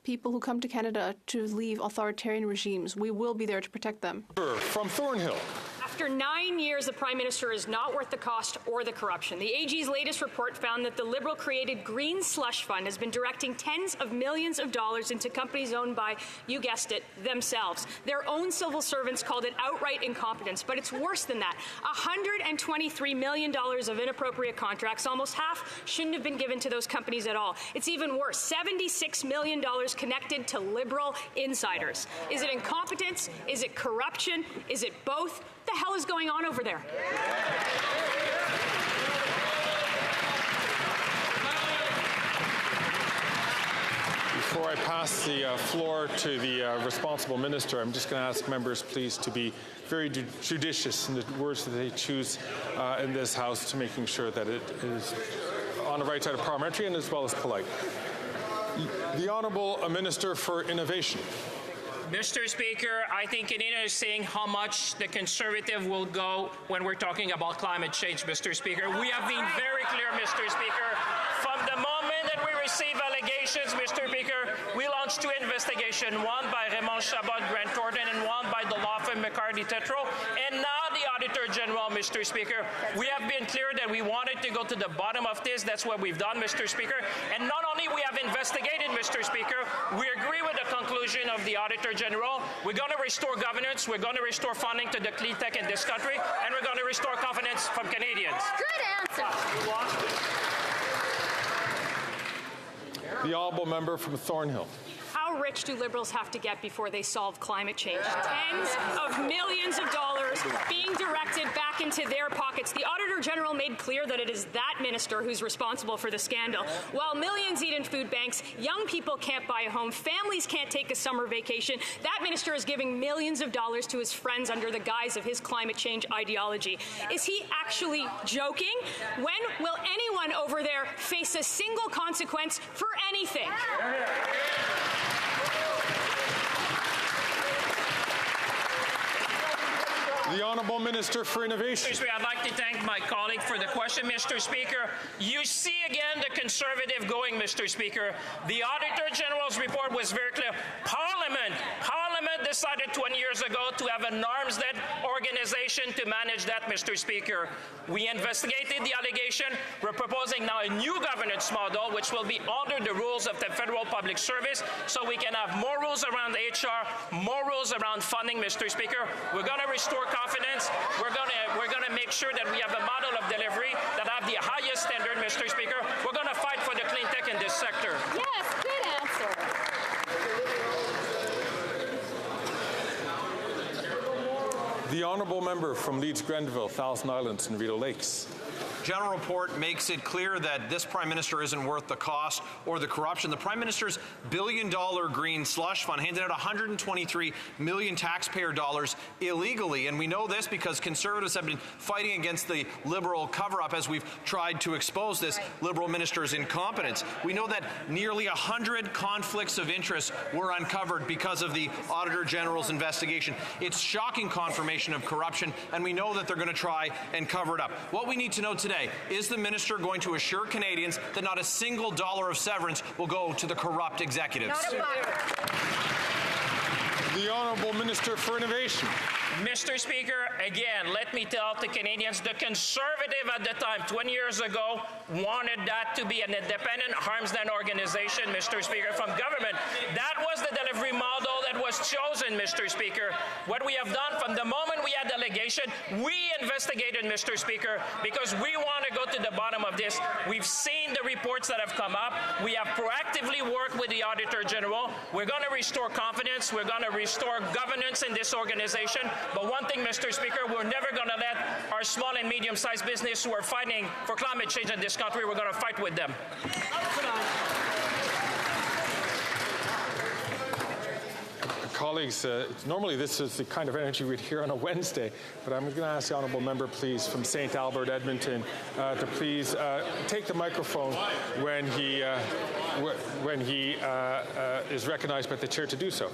people who come to Canada to leave authoritarian regimes. We will be there to protect them. From Thornhill. After 9 years, the Prime Minister is not worth the cost or the corruption. The AG's latest report found that the Liberal-created Green Slush Fund has been directing tens of millions of dollars into companies owned by, you guessed it, themselves. Their own civil servants called it outright incompetence, but it's worse than that. $123 million of inappropriate contracts, almost half, shouldn't have been given to those companies at all. It's even worse, $76 million connected to Liberal insiders. Is it incompetence? Is it corruption? Is it both? What the hell is going on over there? Before I pass the floor to the responsible minister, I'm just going to ask members, please, to be very judicious in the words that they choose in this House, to making sure that it is on the right side of parliamentary and as well as polite. The Honourable Minister for Innovation. Mr. Speaker, I think Canada is saying how much the Conservative will go when we're talking about climate change, Mr. Speaker. We have been very clear, Mr. Speaker. From the moment that we receive allegations, Mr. Speaker, we launched 2 investigations, one by Raymond Chabot, Grant Thornton, and one by the law firm McCarthy Tétrault, and now the Auditor General, Mr. Speaker. We have been clear that we wanted to go to the bottom of this. That's what we've done, Mr. Speaker. And not only we have investigated, Mr. Speaker, we agree with the conclusion of the Auditor General. We're going to restore governance, we're going to restore funding to the clean tech in this country, and we're going to restore confidence from Canadians. Good answer. The Honourable Member from Thornhill. How rich do Liberals have to get before they solve climate change? Tens of millions of dollars being directed back into their pockets. The Auditor General made clear that it is that minister who's responsible for the scandal. While millions eat in food banks, young people can't buy a home, families can't take a summer vacation, that minister is giving millions of dollars to his friends under the guise of his climate change ideology. Is he actually joking? When will anyone over there face a single consequence for anything? The Honourable Minister for Innovation. I'd like to thank my colleague for the question, Mr. Speaker. You see again the Conservative going, Mr. Speaker. The Auditor General's report was very clear. Parliament decided 20 years ago to have an arm's-length organization to manage that, Mr. Speaker. We investigated the allegation. We're proposing now a new governance model which will be under the rules of the Federal Public Service, so we can have more rules around HR, more rules around funding, Mr. Speaker. We're going to restore confidence. We're going to make sure that we have a model of delivery that have the highest standard, Mr. Speaker. We're going to fight for the clean tech in this sector. Yes, good answer. The Honourable Member from Leeds Grenville, Thousand Islands and Rideau Lakes. General report makes it clear that this Prime Minister isn't worth the cost or the corruption. The Prime Minister's billion-dollar green slush fund handed out 123 million taxpayer dollars illegally, and we know this because Conservatives have been fighting against the Liberal cover-up as we've tried to expose this Liberal minister's incompetence. We know that nearly 100 conflicts of interest were uncovered because of the Auditor General's investigation. It's shocking confirmation of corruption, and we know that they're going to try and cover it up. What we need to know today, is the minister going to assure Canadians that not a single dollar of severance will go to the corrupt executives? Not a buck. The Honourable Minister for Innovation. Mr. Speaker, again, let me tell the Canadians, the Conservative at the time, 20 years ago, wanted that to be an independent arm's-length organization, Mr. Speaker, from government. That was the delivery model that was chosen, Mr. Speaker. What we have done from the moment we had delegation, we investigated, Mr. Speaker, because we want to go to the bottom of this. We've seen the reports that have come up. We have proactively worked with the Auditor General. We're going to restore confidence. We're going to restore governance in this organization. But one thing, Mr. Speaker, we're never going to let our small and medium-sized business who are fighting for climate change in this country, we're going to fight with them. Colleagues, normally this is the kind of energy we'd hear on a Wednesday, but I'm going to ask the Honourable Member, please, from St. Albert, Edmonton, to please take the microphone when he is recognized by the Chair to do so.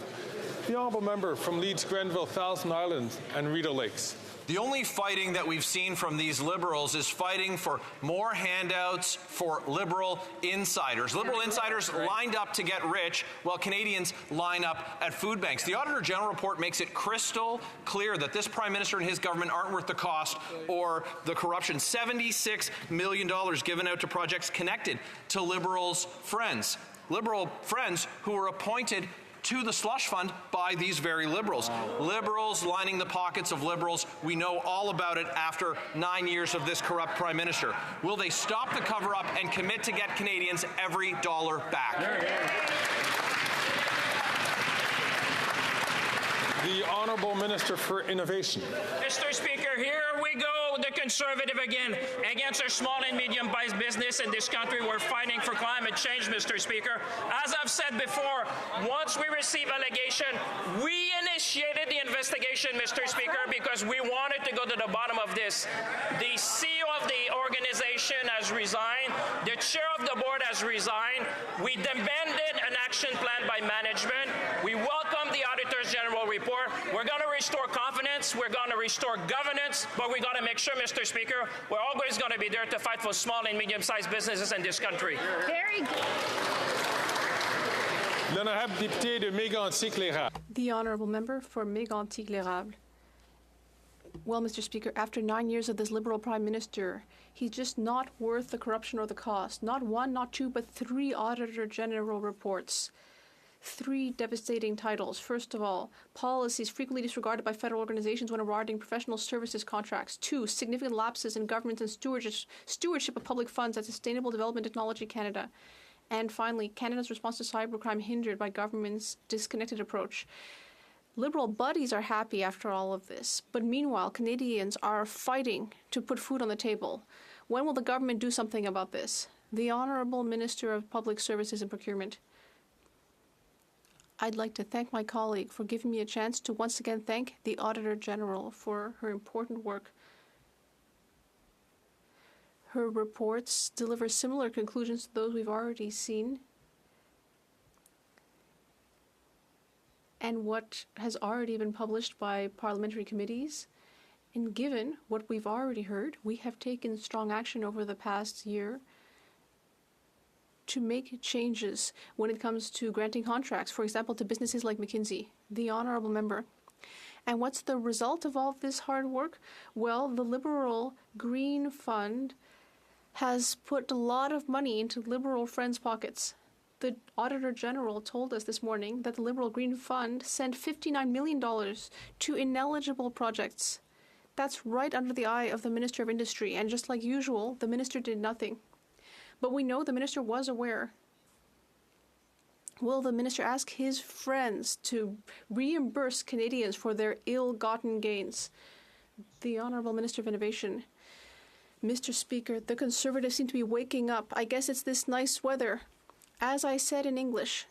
The Honourable Member from Leeds Grenville, Thousand Islands and Rideau Lakes. The only fighting that we've seen from these Liberals is fighting for more handouts for Liberal insiders. Liberal insiders lined up to get rich while Canadians line up at food banks. The Auditor General report makes it crystal clear that this Prime Minister and his government aren't worth the cost or the corruption. $76 million given out to projects connected to Liberals' friends. Liberal friends who were appointed to the slush fund by these very Liberals. Liberals lining the pockets of Liberals. We know all about it after 9 years of this corrupt Prime Minister. Will they stop the cover-up and commit to get Canadians every dollar back? The Honourable Minister for Innovation. Mr. Speaker, here we go. the Conservative again against our small and medium-sized business in this country. We're fighting for climate change, Mr. Speaker. As I've said before, once we receive allegation, we initiated the investigation, Mr. Speaker, because we wanted to go to the bottom of this. The CEO of the organization has resigned. The chair of the board has resigned. We demanded an action plan by management. We welcome the Auditor's General report. We're going to restore confidence. We're going to restore governance. But we've got to make sure, Mr. Speaker, we're always going to be there to fight for small and medium-sized businesses in this country. Very good. L'honorable député de Mégantic-L'Érable. The honourable member for Mégantic-L'Érable. Well, Mr. Speaker, after 9 years of this Liberal Prime Minister, he's just not worth the corruption or the cost. Not one, not two, but 3 Auditor General reports. 3 devastating titles. First of all, policies frequently disregarded by federal organizations when awarding professional services contracts. 2, significant lapses in governance and stewardship of public funds at Sustainable Development Technology Canada. And finally, Canada's response to cybercrime hindered by government's disconnected approach. Liberal buddies are happy after all of this, but meanwhile, Canadians are fighting to put food on the table. When will the government do something about this? The Honourable Minister of Public Services and Procurement. I'd like to thank my colleague for giving me a chance to once again thank the Auditor General for her important work. Her reports deliver similar conclusions to those we've already seen and what has already been published by parliamentary committees. And given what we've already heard, we have taken strong action over the past year to make changes when it comes to granting contracts, for example, to businesses like McKinsey, the honourable member. And what's the result of all this hard work? Well, the Liberal Green Fund has put a lot of money into Liberal friends' pockets. The Auditor General told us this morning that the Liberal Green Fund sent $59 million to ineligible projects. That's right under the eye of the Minister of Industry, and just like usual, the Minister did nothing. But we know the Minister was aware. Will the Minister ask his friends to reimburse Canadians for their ill-gotten gains? The Honourable Minister of Innovation. Mr. Speaker, the Conservatives seem to be waking up. I guess it's this nice weather. As I said in English,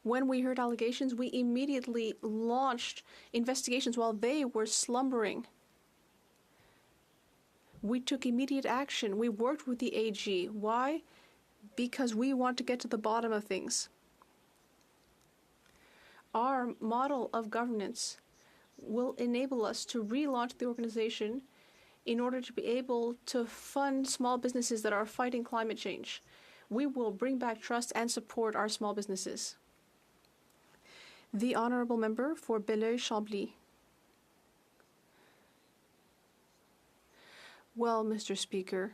when we heard allegations, we immediately launched investigations while they were slumbering. We took immediate action. We worked with the AG. Why? Because we want to get to the bottom of things. Our model of governance will enable us to relaunch the organization in order to be able to fund small businesses that are fighting climate change. We will bring back trust and support our small businesses. The honourable member for Belleuil-Chambly. Well, Mr. Speaker,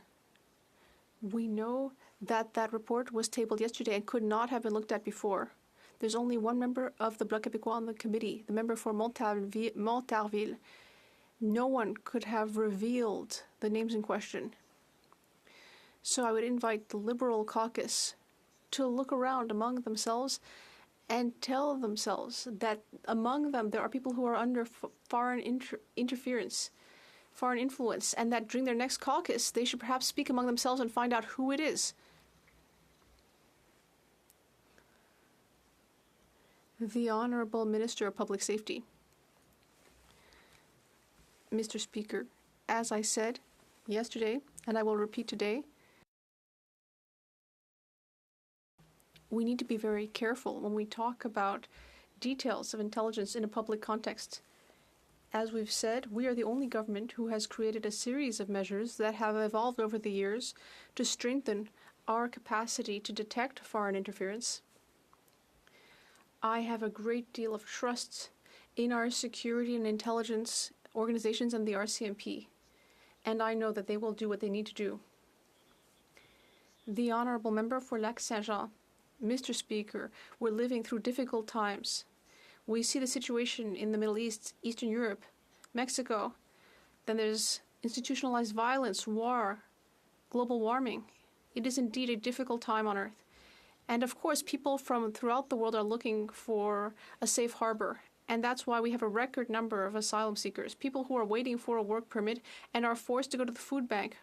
we know that that report was tabled yesterday and could not have been looked at before. There's only one member of the Bloc Québécois on the committee, the member for Montarville. No one could have revealed the names in question. So I would invite the Liberal caucus to look around among themselves and tell themselves that among them there are people who are under foreign interference, foreign influence, and that during their next caucus they should perhaps speak among themselves and find out who it is. The Honourable Minister of Public Safety. Mr. Speaker, as I said yesterday, and I will repeat today, we need to be very careful when we talk about details of intelligence in a public context. As we've said, we are the only government who has created a series of measures that have evolved over the years to strengthen our capacity to detect foreign interference. I have a great deal of trust in our security and intelligence organizations and the RCMP, and I know that they will do what they need to do. The Honourable Member for Lac-Saint-Jean. Mr. Speaker, we're living through difficult times. We see the situation in the Middle East, Eastern Europe, Mexico. Then there's institutionalized violence, war, global warming. It is indeed a difficult time on Earth. And of course, people from throughout the world are looking for a safe harbor. And that's why we have a record number of asylum seekers, people who are waiting for a work permit and are forced to go to the food bank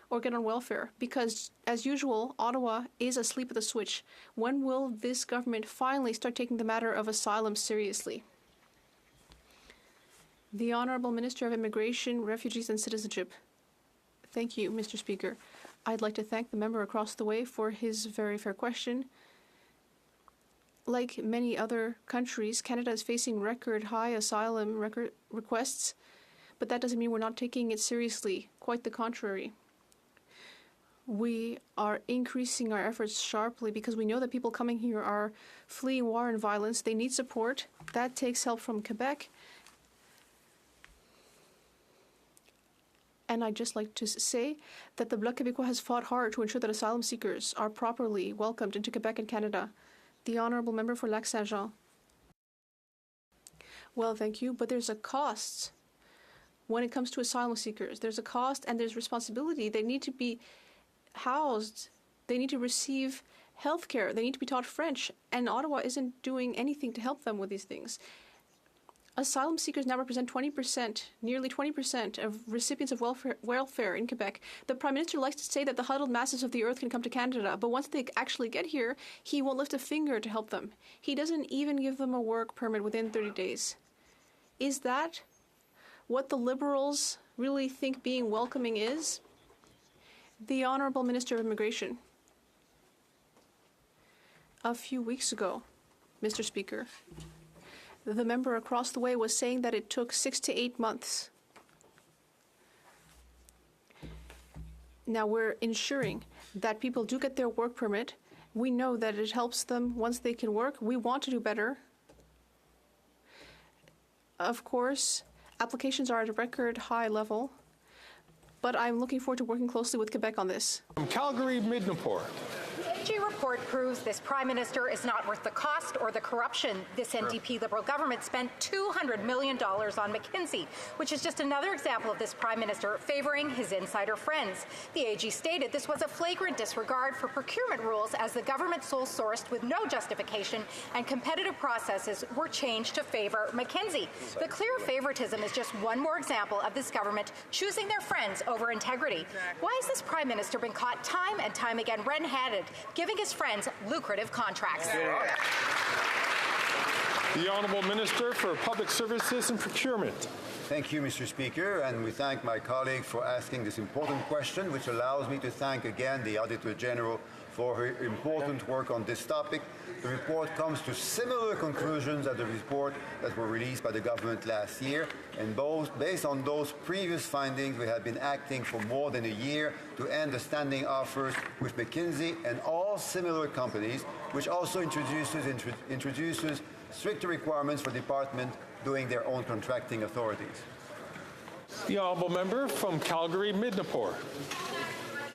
or get on welfare because, as usual, Ottawa is asleep at the switch. When will this government finally start taking the matter of asylum seriously? The Honourable Minister of Immigration, Refugees and Citizenship. Thank you, Mr. Speaker. I'd like to thank the member across the way for his very fair question. Like many other countries, Canada is facing record high asylum requests, but that doesn't mean we're not taking it seriously. Quite the contrary. We are increasing our efforts sharply because we know that people coming here are fleeing war and violence. They need support. That takes help from Quebec. And I'd just like to say that the Bloc Québécois has fought hard to ensure that asylum seekers are properly welcomed into Quebec and Canada. The Honourable Member for Lac-Saint-Jean. Well, thank you, but there's a cost. When it comes to asylum seekers, there's a cost and there's responsibility. They need to be housed. They need to receive health care. They need to be taught French. And Ottawa isn't doing anything to help them with these things. Asylum seekers now represent 20%, nearly 20% of recipients of welfare in Quebec. The Prime Minister likes to say that the huddled masses of the earth can come to Canada, but once they actually get here, he won't lift a finger to help them. He doesn't even give them a work permit within 30 days. Is that what the Liberals really think being welcoming is? The Honourable Minister of Immigration. A few weeks ago, Mr. Speaker, the member across the way was saying that it took 6 to 8 months. Now we're ensuring that people do get their work permit. We know that it helps them once they can work. We want to do better. Of course, applications are at a record high level, but I'm looking forward to working closely with Quebec on this. From Calgary, Midnapore. The AG report proves this Prime Minister is not worth the cost or the corruption. This NDP Liberal government spent $200 million on McKinsey, which is just another example of this Prime Minister favoring his insider friends. The AG stated this was a flagrant disregard for procurement rules as the government sole sourced with no justification and competitive processes were changed to favor McKinsey. The clear favoritism is just one more example of this government choosing their friends over integrity. Why has this Prime Minister been caught time and time again red-handed, giving his friends lucrative contracts? The Honourable Minister for Public Services and Procurement. Thank you, Mr. Speaker, and we thank my colleague for asking this important question, which allows me to thank again the Auditor General for her important work on this topic. The report comes to similar conclusions as the report that were released by the government last year, and based on those previous findings, we have been acting for more than a year to end the standing offers with McKinsey and all similar companies, which also introduces stricter requirements for departments doing their own contracting authorities. The Honourable Member from Calgary, Midnapore.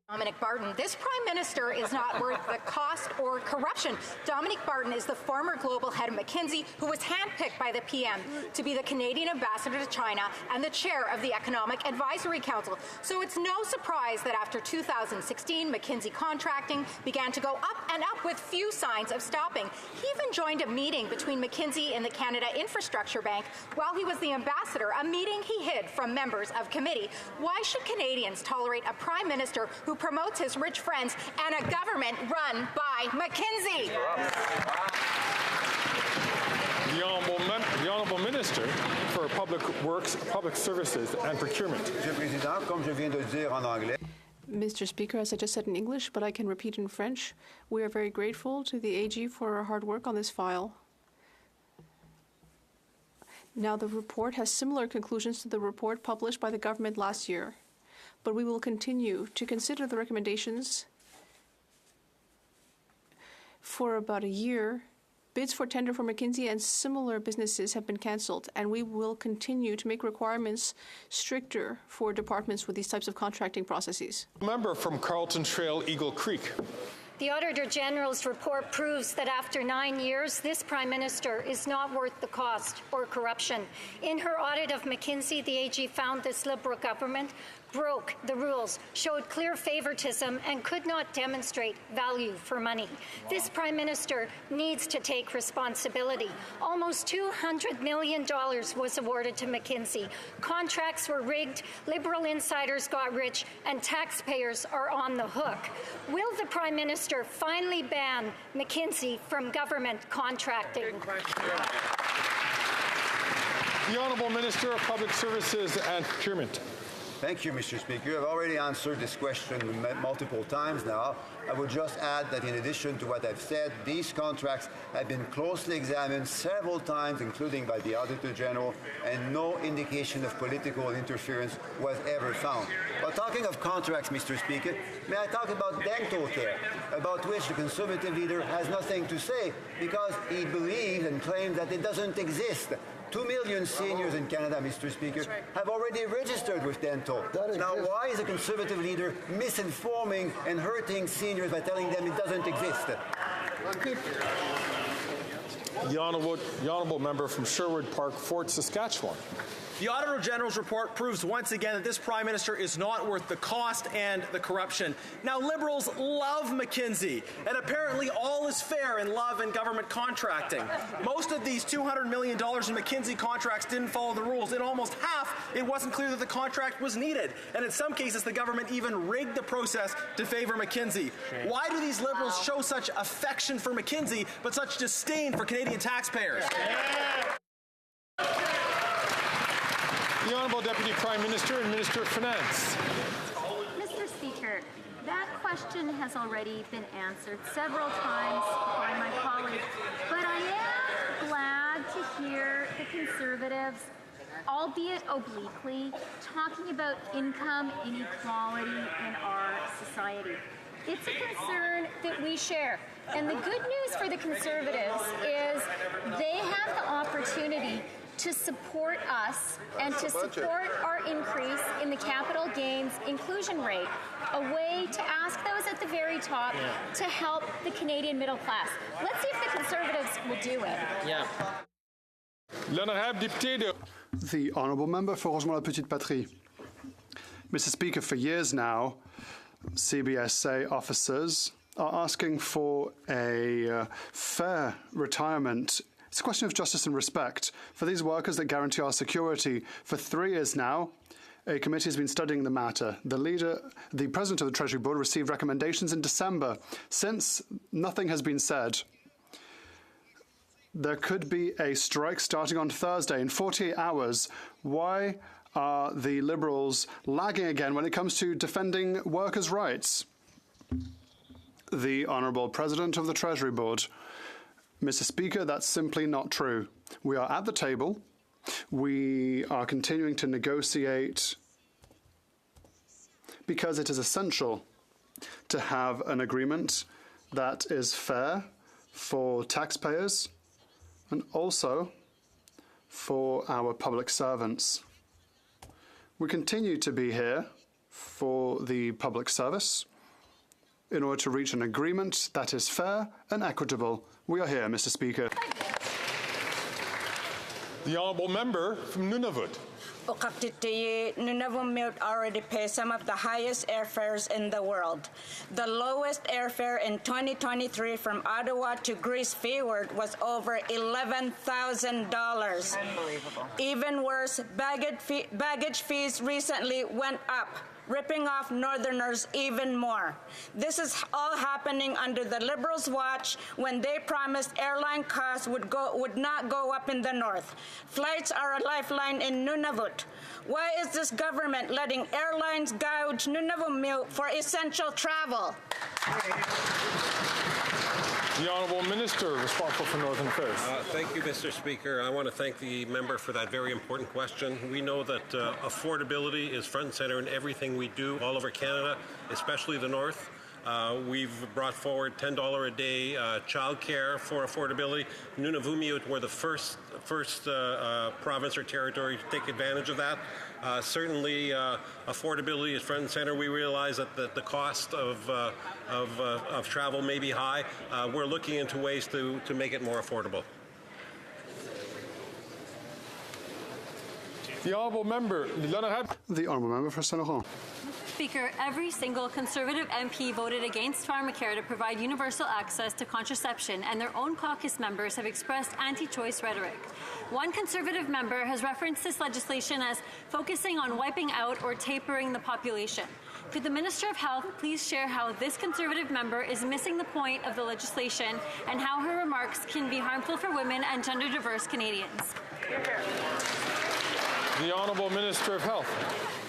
Dominic Barton. This Prime Minister is not worth the cost or corruption. Dominic Barton is the former global head of McKinsey who was handpicked by the PM to be the Canadian ambassador to China and the chair of the Economic Advisory Council. So it's no surprise that after 2016, McKinsey contracting began to go up and up with few signs of stopping. He even joined a meeting between McKinsey and the Canada Infrastructure Bank while he was the ambassador, a meeting he hid from members of committee. Why should Canadians tolerate a Prime Minister who promotes his rich friends and a government run by McKinsey? The Honourable Minister for Public Works, Public Services and Procurement. Mr. Speaker, as I just said in English, but I can repeat in French, we are very grateful to the AG for her hard work on this file. Now, the report has similar conclusions to the report published by the government last year, but we will continue to consider the recommendations. For about a year, bids for tender for McKinsey and similar businesses have been cancelled, and we will continue to make requirements stricter for departments with these types of contracting processes. Member from Carlton Trail, Eagle Creek. The Auditor General's report proves that after 9 years, this Prime Minister is not worth the cost or corruption. In her audit of McKinsey, the AG found this Liberal government broke the rules, showed clear favoritism, and could not demonstrate value for money. This Prime Minister needs to take responsibility. Almost $200 million was awarded to McKinsey. Contracts were rigged, Liberal insiders got rich, and taxpayers are on the hook. Will the Prime Minister finally ban McKinsey from government contracting? The Honourable Minister of Public Services and Procurement. Thank you, Mr. Speaker. I've already answered this question multiple times now. I would just add that in addition to what I've said, these contracts have been closely examined several times, including by the Auditor General, and no indication of political interference was ever found. But talking of contracts, Mr. Speaker, may I talk about dental care, about which the Conservative leader has nothing to say because he believes and claims that it doesn't exist. 2 million seniors in Canada, Mr. Speaker, have already registered with dental. Now, why is the Conservative leader misinforming and hurting seniors by telling them it doesn't exist? The Honourable Member from Sherwood Park, Fort Saskatchewan. The Auditor General's report proves once again that this Prime Minister is not worth the cost and the corruption. Now, Liberals love McKinsey, and apparently all is fair in love and government contracting. Most of these $200 million in McKinsey contracts didn't follow the rules. In almost half, it wasn't clear that the contract was needed. And in some cases, the government even rigged the process to favor McKinsey. Why do these Liberals show such affection for McKinsey, but such disdain for Canadian taxpayers? The Honourable Deputy Prime Minister and Minister of Finance. Mr. Speaker, that question has already been answered several times by my colleague, but I am glad to hear the Conservatives, albeit obliquely, talking about income inequality in our society. It's a concern that we share. And the good news for the Conservatives is they have the opportunity to support us and to support our increase in the capital gains inclusion rate, a way to ask those at the very top to help the Canadian middle class. Let's see if the Conservatives will do it. Yeah. L'honorable député de... The Honourable Member for Rosemont-la-Petite-Patrie. Mr. Speaker, for years now, CBSA officers are asking for a fair retirement. It's a question of justice and respect for these workers that guarantee our security. For 3 years now, a committee has been studying the matter. The President of the Treasury Board received recommendations in December. Since, nothing has been said. There could be a strike starting on Thursday in 48 hours. Why are the Liberals lagging again when it comes to defending workers' rights? The Honourable President of the Treasury Board. Mr. Speaker, that's simply not true. We are at the table. We are continuing to negotiate because it is essential to have an agreement that is fair for taxpayers and also for our public servants. We continue to be here for the public service in order to reach an agreement that is fair and equitable. We are here, Mr. Speaker. The Honourable Member from Nunavut. Nunavut already pays some of the highest airfares in the world. The lowest airfare in 2023 from Ottawa to Greece Feeward was over $11,000. Unbelievable. Even worse, baggage fees recently went up, ripping off Northerners even more. This is all happening under the Liberals' watch when they promised airline costs would not go up in the north. Flights are a lifeline in Nunavut. Why is this government letting airlines gouge Nunavut for essential travel? The Honourable Minister responsible for Northern Affairs. Thank you, Mr. Speaker. I want to thank the member for that very important question. We know that affordability is front and center in everything we do all over Canada, especially the North. We've brought forward $10 a day childcare for affordability. Nunavut were the first province or territory to take advantage of that. Certainly, affordability is front and center. We realize that the cost of travel may be high. We're looking into ways to make it more affordable. The honourable member, The honourable member for Saint-Laurent. Speaker, every single Conservative MP voted against pharmacare to provide universal access to contraception, and their own caucus members have expressed anti-choice rhetoric. One Conservative member has referenced this legislation as focusing on wiping out or tapering the population. Could the Minister of Health please share how this Conservative member is missing the point of the legislation and how her remarks can be harmful for women and gender-diverse Canadians? The Honourable Minister of Health.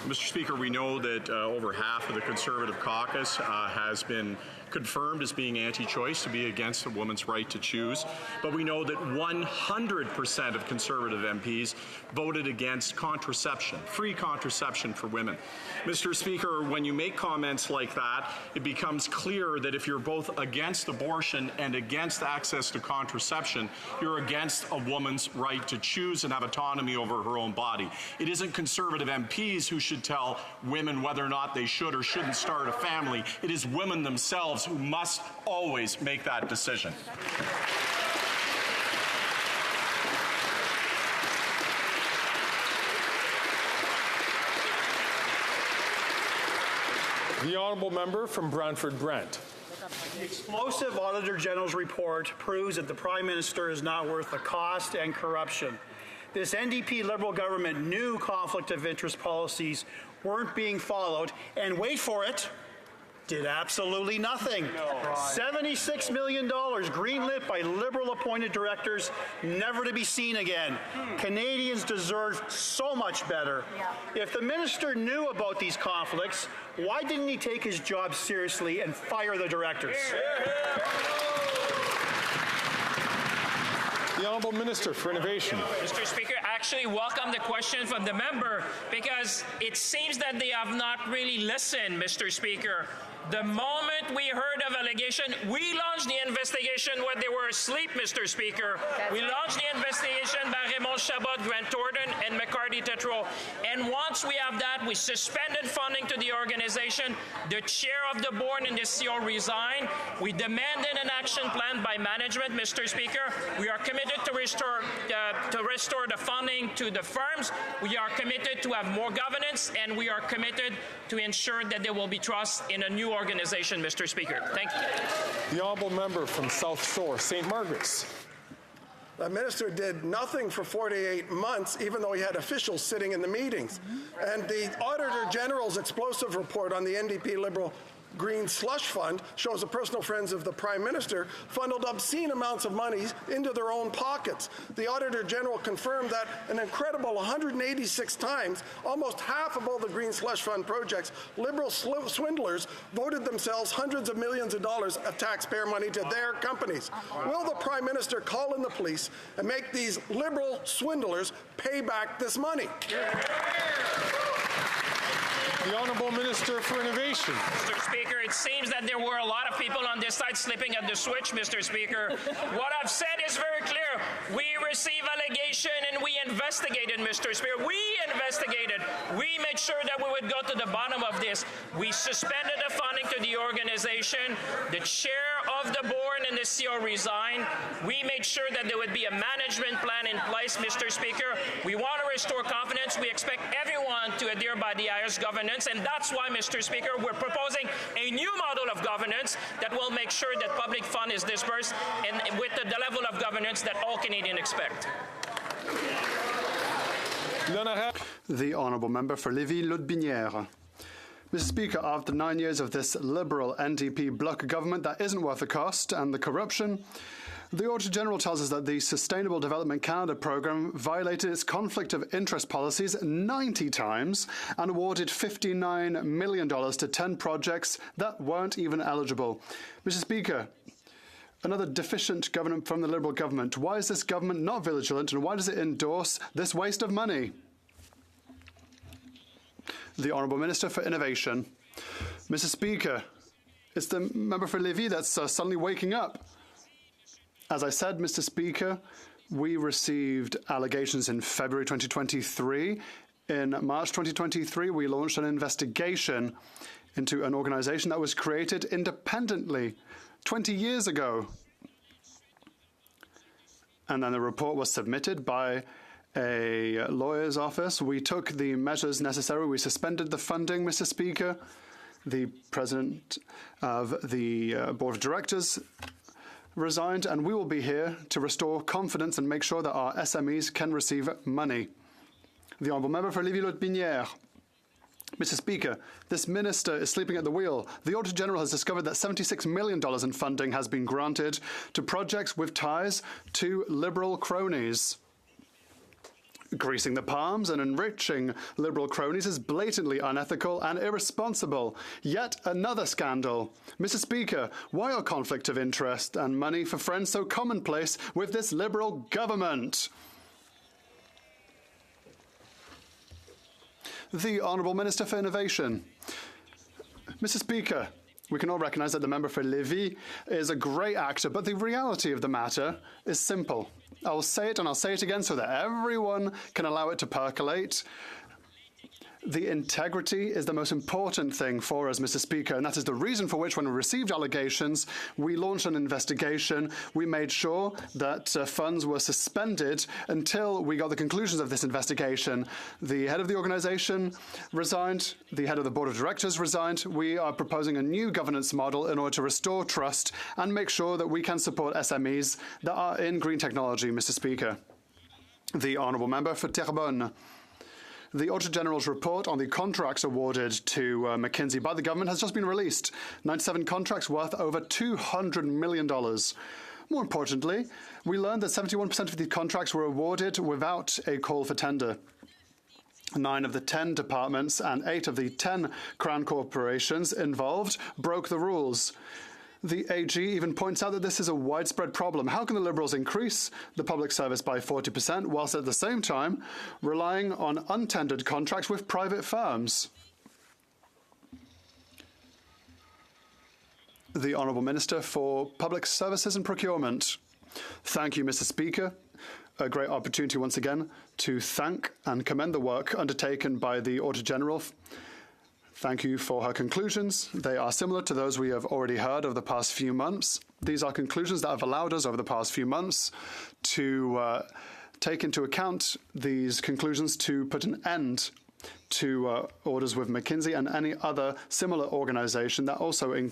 Mr. Speaker, we know that over half of the Conservative caucus has been confirmed as being anti-choice, to be against a woman's right to choose. But we know that 100% of Conservative MPs voted against contraception, free contraception for women. Mr. Speaker, when you make comments like that, it becomes clear that if you're both against abortion and against access to contraception, you're against a woman's right to choose and have autonomy over her own body. It isn't Conservative MPs who should tell women whether or not they should or shouldn't start a family. It is women themselves who must always make that decision. The honourable member from Brantford-Brant. The explosive Auditor General's report proves that the Prime Minister is not worth the cost and corruption. This NDP Liberal government knew conflict of interest policies weren't being followed, and wait for it, did absolutely nothing. $76 million greenlit by Liberal-appointed directors, never to be seen again. Canadians deserve so much better. If the minister knew about these conflicts, why didn't he take his job seriously and fire the directors? The Honourable Minister for Innovation. Mr. Speaker, I actually welcome the question from the member because it seems that they have not really listened, Mr. Speaker. The moment we heard of allegation, we launched the investigation when they were asleep, Mr. Speaker. We launched the investigation by Raymond Chabot, Grant Thornton, and McCarty Tetreault. And once we have that, we suspended funding to the organization. The chair of the board and the CEO resigned. We demanded an action plan by management, Mr. Speaker. We are committed to restore the funding to the firms. We are committed to have more governance, and we are committed to ensure that there will be trust in a new organization, Mr. Speaker. Thank you. The honourable member from South Shore, St. Margaret's. The minister did nothing for 48 months, even though he had officials sitting in the meetings. And the Auditor General's explosive report on the NDP Liberal Green Slush Fund shows the personal friends of the Prime Minister funneled obscene amounts of money into their own pockets. The Auditor General confirmed that an incredible 186 times, almost half of all the Green Slush Fund projects, Liberal swindlers voted themselves hundreds of millions of dollars of taxpayer money to their companies. Will the Prime Minister call in the police and make these Liberal swindlers pay back this money? The Honourable Minister for Innovation. Mr. Speaker, it seems that there were a lot of people on this side slipping at the switch, Mr. Speaker. What I've said is very clear. We received allegation and we investigated, Mr. Speaker. We investigated. We made sure that we would go to the bottom of this. We suspended the funding to the organization. The chair of the board and the CEO resigned. We made sure that there would be a management plan in place, Mr. Speaker. We want to restore confidence. We expect everyone to adhere by the IRS governance. And that's why, Mr. Speaker, we're proposing a new model of governance that will make sure that public fund is dispersed and with the level of governance that all Canadians expect. The honourable member for Lévis-Lotbinière. Mr. Speaker, after 9 years of this Liberal NDP bloc government that isn't worth the cost and the corruption, the Auditor General tells us that the Sustainable Development Canada programme violated its conflict of interest policies 90 times and awarded $59 million to 10 projects that weren't even eligible. Mr. Speaker, another deficient government from the Liberal government. Why is this government not vigilant and why does it endorse this waste of money? The Honourable Minister for Innovation. Mr. Speaker, it's the member for Lévis that's suddenly waking up. As I said, Mr. Speaker, we received allegations in February 2023. In March 2023, we launched an investigation into an organisation that was created independently 20 years ago. And then the report was submitted by a lawyer's office. We took the measures necessary. We suspended the funding, Mr. Speaker. The president of the board of directors resigned, and we will be here to restore confidence and make sure that our SMEs can receive money. The honourable member for Lévis-Lotbinière. Mr. Speaker, this minister is sleeping at the wheel. The Auditor General has discovered that $76 million in funding has been granted to projects with ties to Liberal cronies. Greasing the palms and enriching Liberal cronies is blatantly unethical and irresponsible. Yet another scandal. Mr. Speaker, why are conflict of interest and money for friends so commonplace with this Liberal government? The Honourable Minister for Innovation. Mr. Speaker, we can all recognise that the member for Lévis is a great actor, but the reality of the matter is simple. I will say it and I'll say it again so that everyone can allow it to percolate. The integrity is the most important thing for us, Mr. Speaker, and that is the reason for which, when we received allegations, we launched an investigation. We made sure that funds were suspended until we got the conclusions of this investigation. The head of the organisation resigned. The head of the board of directors resigned. We are proposing a new governance model in order to restore trust and make sure that we can support SMEs that are in green technology, Mr. Speaker. The honourable member for Terrebonne. The Auditor General's report on the contracts awarded to McKinsey by the government has just been released. 97 contracts worth over $200 million. More importantly, we learned that 71% of these contracts were awarded without a call for tender. 9 of the 10 departments and 8 of the 10 Crown corporations involved broke the rules. The AG even points out that this is a widespread problem. How can the Liberals increase the public service by 40% whilst at the same time relying on untendered contracts with private firms? The Honourable Minister for Public Services and Procurement. Thank you, Mr. Speaker. A great opportunity once again to thank and commend the work undertaken by the Auditor General. Thank you for her conclusions. They are similar to those we have already heard over the past few months. These are conclusions that have allowed us over the past few months to take into account these conclusions to put an end to orders with McKinsey and any other similar organisation that also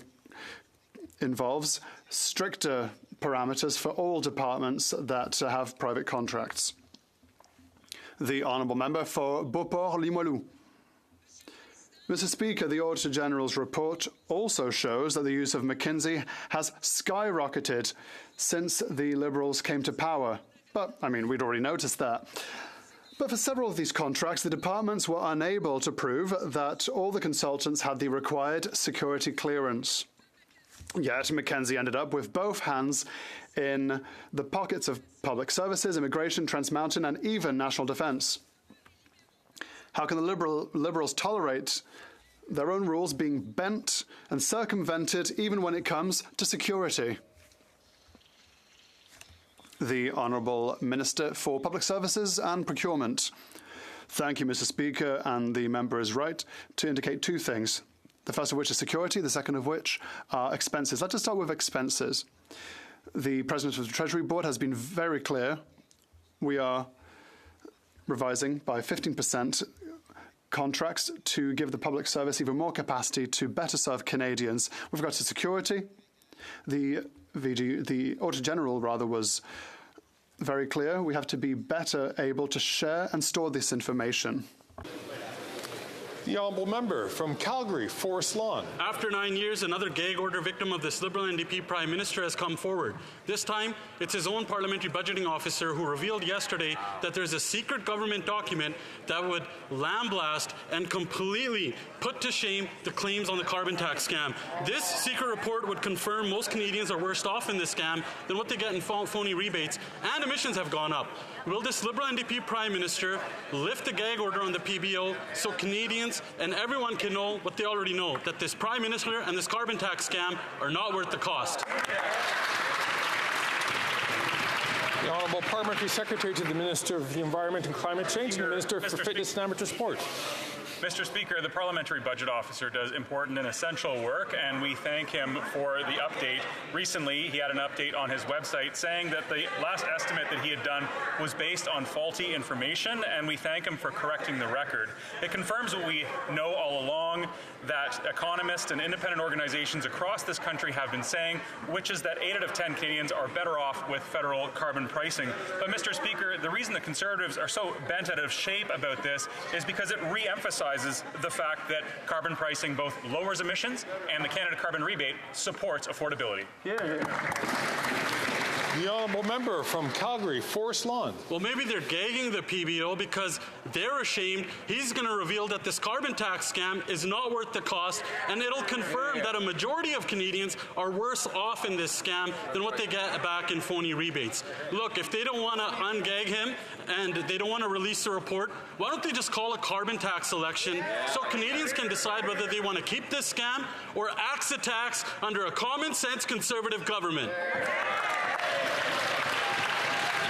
involves stricter parameters for all departments that have private contracts. The Honourable Member for Beauport-Limoilou. Mr. Speaker, the Auditor General's report also shows that the use of McKinsey has skyrocketed since the Liberals came to power. But, I mean, we'd already noticed that. But for several of these contracts, the departments were unable to prove that all the consultants had the required security clearance. Yet McKinsey ended up with both hands in the pockets of public services, immigration, Trans Mountain, and even national defence. How can the Liberals tolerate their own rules being bent and circumvented even when it comes to security? The Honourable Minister for Public Services and Procurement. Thank you, Mr. Speaker, and the member is right to indicate two things. The first of which is security, the second of which are expenses. Let us start with expenses. The President of the Treasury Board has been very clear. We are revising by 15% contracts to give the public service even more capacity to better serve Canadians. With regard to security, the Auditor General was very clear. We have to be better able to share and store this information. The honourable member from Calgary, Forest Lawn. After 9 years, another gag order victim of this Liberal NDP Prime Minister has come forward. This time, it's his own parliamentary budgeting officer who revealed yesterday that there's a secret government document that would lambaste and completely put to shame the claims on the carbon tax scam. This secret report would confirm most Canadians are worse off in this scam than what they get in phony rebates, and emissions have gone up. Will this Liberal NDP Prime Minister lift the gag order on the PBO so Canadians and everyone can know what they already know, that this Prime Minister and this carbon tax scam are not worth the cost? The Honourable Parliamentary Secretary to the Minister of the Environment and Climate Change and the Minister for Fitness and Amateur Sport. Mr. Speaker, the Parliamentary Budget Officer does important and essential work, and we thank him for the update. Recently, he had an update on his website saying that the last estimate that he had done was based on faulty information, and we thank him for correcting the record. It confirms what we know all along, that economists and independent organizations across this country have been saying, which is that 8 out of 10 Canadians are better off with federal carbon pricing. But Mr. Speaker, the reason the Conservatives are so bent out of shape about this is because it re-emphasizes the fact that carbon pricing both lowers emissions and the Canada Carbon Rebate supports affordability. The honourable member from Calgary, Forest Lawn. Well, maybe they're gagging the PBO because they're ashamed. He's going to reveal that this carbon tax scam is not worth the cost, and it'll confirm that a majority of Canadians are worse off in this scam than what they get back in phony rebates. Look, if they don't want to ungag him and they don't want to release the report, why don't they just call a carbon tax election so Canadians can decide whether they want to keep this scam or axe a tax under a common-sense Conservative government?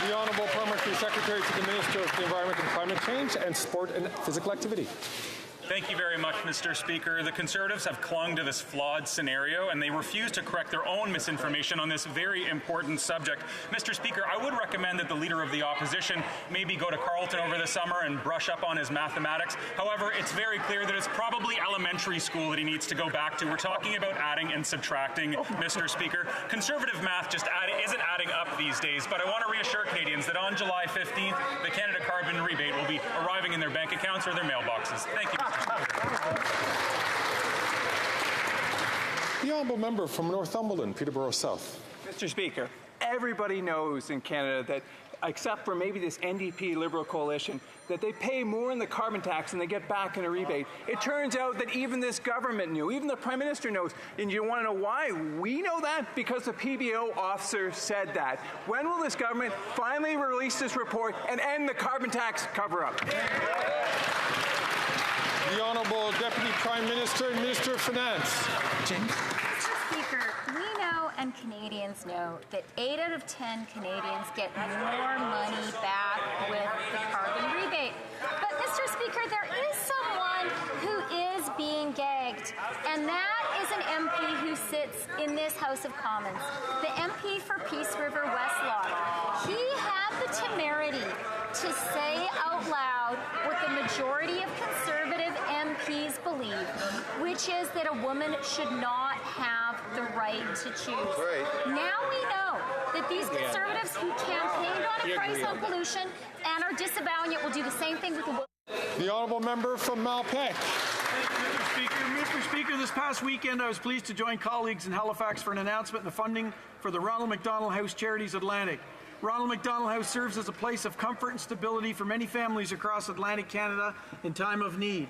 The Honourable Parliamentary Secretary to the Minister of the Environment and Climate Change and Sport and Physical Activity. Thank you very much, Mr. Speaker. The Conservatives have clung to this flawed scenario, and they refuse to correct their own misinformation on this very important subject. Mr. Speaker, I would recommend that the Leader of the Opposition maybe go to Carleton over the summer and brush up on his mathematics. However, it's very clear that it's probably elementary school that he needs to go back to. We're talking about adding and subtracting, Mr. Speaker. Conservative math just isn't adding up these days, but I want to reassure Canadians that on July 15th, the Canada Carbon Rebate will be arriving in their bank accounts or their mailboxes. Thank you, Mr. Speaker. The honourable member from Northumberland, Peterborough South. Mr. Speaker, everybody knows in Canada that, except for maybe this NDP Liberal coalition, that they pay more in the carbon tax than they get back in a rebate. It turns out that even this government knew, even the Prime Minister knows. And you want to know why? We know that because the PBO officer said that. When will this government finally release this report and end the carbon tax cover-up? The Honourable Deputy Prime Minister and Minister of Finance. Mr. Speaker, we know and Canadians know that 8 out of 10 Canadians get more money back with the carbon rebate. But, Mr. Speaker, there is someone who is being gagged, and that is an MP who sits in this House of Commons, the MP for Peace River Westlaw. He had the temerity to say out loud what the majority of Conservative MPs believe, which is that a woman should not have the right to choose. Now we know that these Conservatives who campaigned on a price on pollution and are disavowing it will do the same thing with the woman. The honourable member from Malpeque. Mr. Speaker, this past weekend I was pleased to join colleagues in Halifax for an announcement in the funding for the Ronald McDonald House Charities Atlantic. Ronald McDonald House serves as a place of comfort and stability for many families across Atlantic Canada in time of need.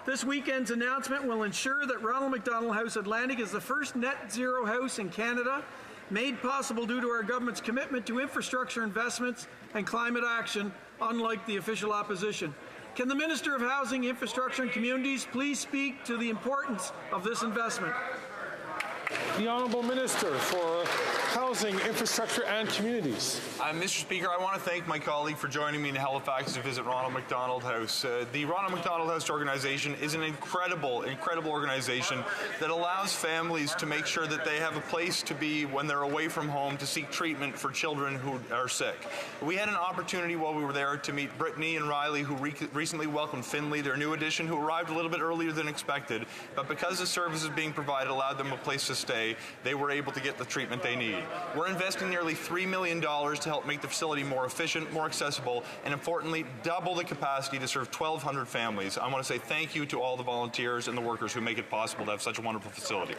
This weekend's announcement will ensure that Ronald McDonald House Atlantic is the first net zero house in Canada, made possible due to our government's commitment to infrastructure investments and climate action, unlike the official opposition. Can the Minister of Housing, Infrastructure and Communities please speak to the importance of this investment? The Honourable Minister for Housing, Infrastructure and Communities. Mr. Speaker, I want to thank my colleague for joining me in Halifax to visit Ronald McDonald House. The Ronald McDonald House organization is an incredible organization that allows families to make sure that they have a place to be when they're away from home to seek treatment for children who are sick. We had an opportunity while we were there to meet Brittany and Riley, who recently welcomed Finley, their new addition, who arrived a little bit earlier than expected, but because the services being provided allowed them a place to stay, they were able to get the treatment they need. We're investing nearly $3 million to help make the facility more efficient, more accessible, and importantly, double the capacity to serve 1,200 families. I want to say thank you to all the volunteers and the workers who make it possible to have such a wonderful facility.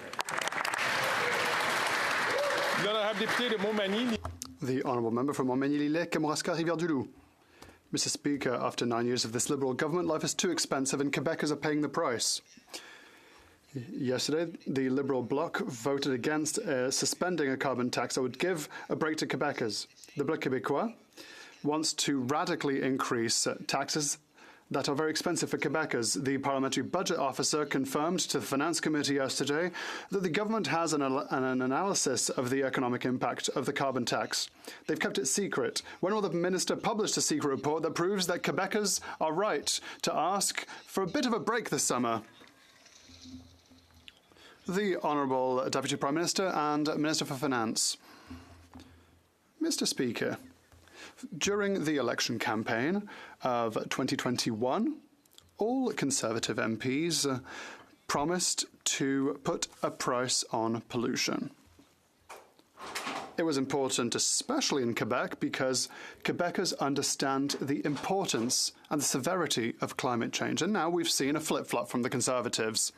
The honourable member from Montmagny-Lillet, Kamouraska-Rivière-du-Loup. Mr. Speaker, after 9 years of this Liberal government, life is too expensive and Quebecers are paying the price. Yesterday, the Liberal bloc voted against suspending a carbon tax that would give a break to Quebecers. The Bloc Québécois wants to radically increase taxes that are very expensive for Quebecers. The Parliamentary Budget Officer confirmed to the Finance Committee yesterday that the government has an analysis of the economic impact of the carbon tax. They've kept it secret. When will the Minister publish a secret report that proves that Quebecers are right to ask for a bit of a break this summer? The Honourable Deputy Prime Minister and Minister for Finance. Mr. Speaker, during the election campaign of 2021, all Conservative MPs promised to put a price on pollution. It was important, especially in Quebec, because Quebecers understand the importance and the severity of climate change. And now we've seen a flip-flop from the Conservatives.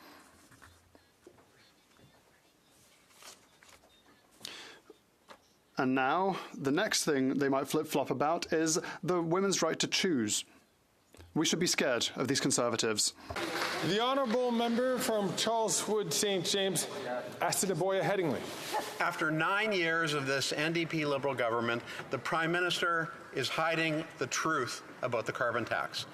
And now, the next thing they might flip-flop about is the women's right to choose. We should be scared of these Conservatives. The Honourable Member from Charleswood St. James, Assiniboia Headingley. After 9 years of this NDP Liberal government, the Prime Minister is hiding the truth about the carbon tax,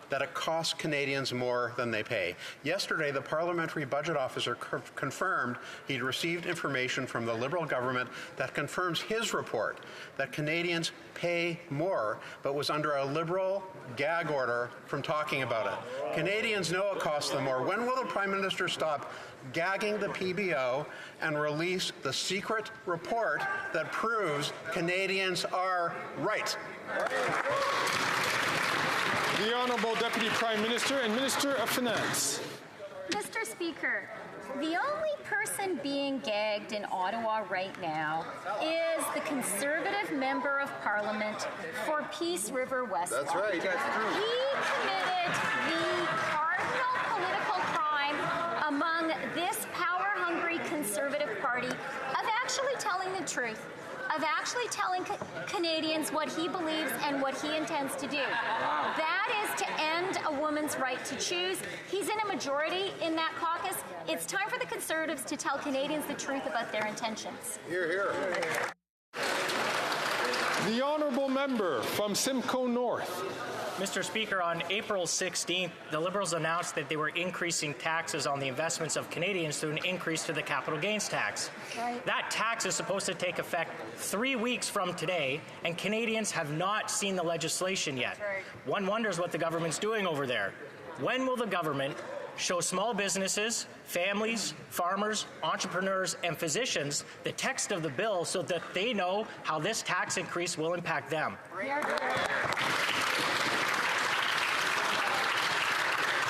that it costs Canadians more than they pay. Yesterday, the Parliamentary Budget Officer confirmed he'd received information from the Liberal government that confirms his report, that Canadians pay more, but was under a Liberal gag order from talking about it. Canadians know it costs them more. When will the Prime Minister stop gagging the PBO and release the secret report that proves Canadians are right? The Honourable Deputy Prime Minister and Minister of Finance. Mr. Speaker, the only person being gagged in Ottawa right now is the Conservative Member of Parliament for Peace River West. That's right. He committed the cardinal political crime among this power-hungry Conservative Party of actually telling the truth, of actually telling Canadians what he believes and what he intends to do. That is to end a woman's right to choose. He's in a majority in that caucus. It's time for the Conservatives to tell Canadians the truth about their intentions. Hear, hear. The Honourable Member from Simcoe North. Mr. Speaker, on April 16th, the Liberals announced that they were increasing taxes on the investments of Canadians through an increase to the capital gains tax. Right. That tax is supposed to take effect 3 weeks from today, and Canadians have not seen the legislation yet. Right. One wonders what the government's doing over there. When will the government show small businesses, families, farmers, entrepreneurs, and physicians the text of the bill so that they know how this tax increase will impact them?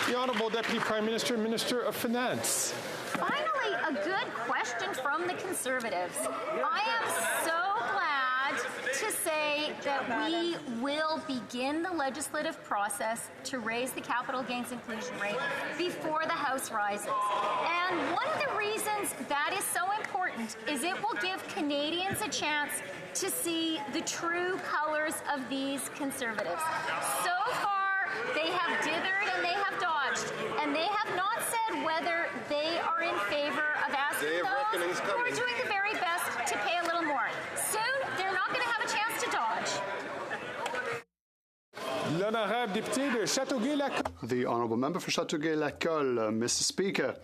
The Honourable Deputy Prime Minister and Minister of Finance. Finally, a good question from the Conservatives. I am so glad to say that we will begin the legislative process to raise the capital gains inclusion rate before the House rises. And one of the reasons that is so important is it will give Canadians a chance to see the true colors of these Conservatives. So far, they have dithered and they have dodged, and they have not said whether they are in favor of asking those who are doing the very best to pay a little more. Soon, they're not going to have a chance to dodge. L'honorable député de Châteauguay-Lacolle. The Honourable Member for Châteauguay-Lacolle, Mr. Speaker.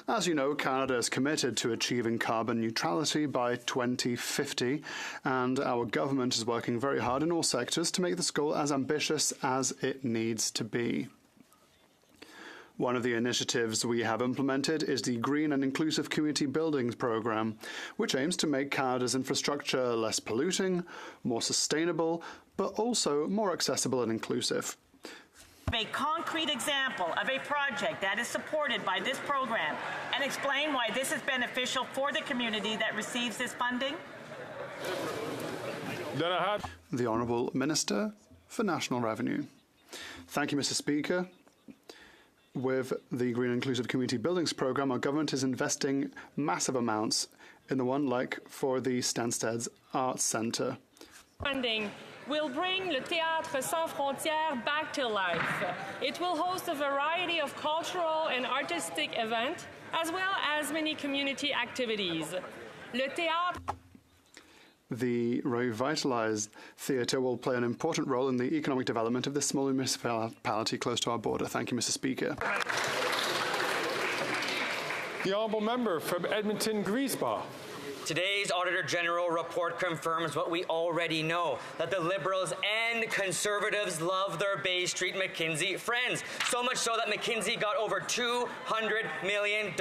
As you know, Canada is committed to achieving carbon neutrality by 2050, and our government is working very hard in all sectors to make this goal as ambitious as it needs to be. One of the initiatives we have implemented is the Green and Inclusive Community Buildings Programme, which aims to make Canada's infrastructure less polluting, more sustainable, but also more accessible and inclusive. A concrete example of a project that is supported by this program and explain why this is beneficial for the community that receives this funding? The Honourable Minister for National Revenue. Thank you, Mr. Speaker. With the Green Inclusive Community Buildings Programme, our government is investing massive amounts in the one like for the Stansted's Arts Centre. Funding will bring Le Théâtre Sans Frontières back to life. It will host a variety of cultural and artistic events, as well as many community activities. Le Théâtre... the revitalized theatre will play an important role in the economic development of this small municipality close to our border. Thank you, Mr. Speaker. The honourable member from Edmonton Griesbach. Today's Auditor General report confirms what we already know, that the Liberals and Conservatives love their Bay Street McKinsey friends. So much so that McKinsey got over $200 million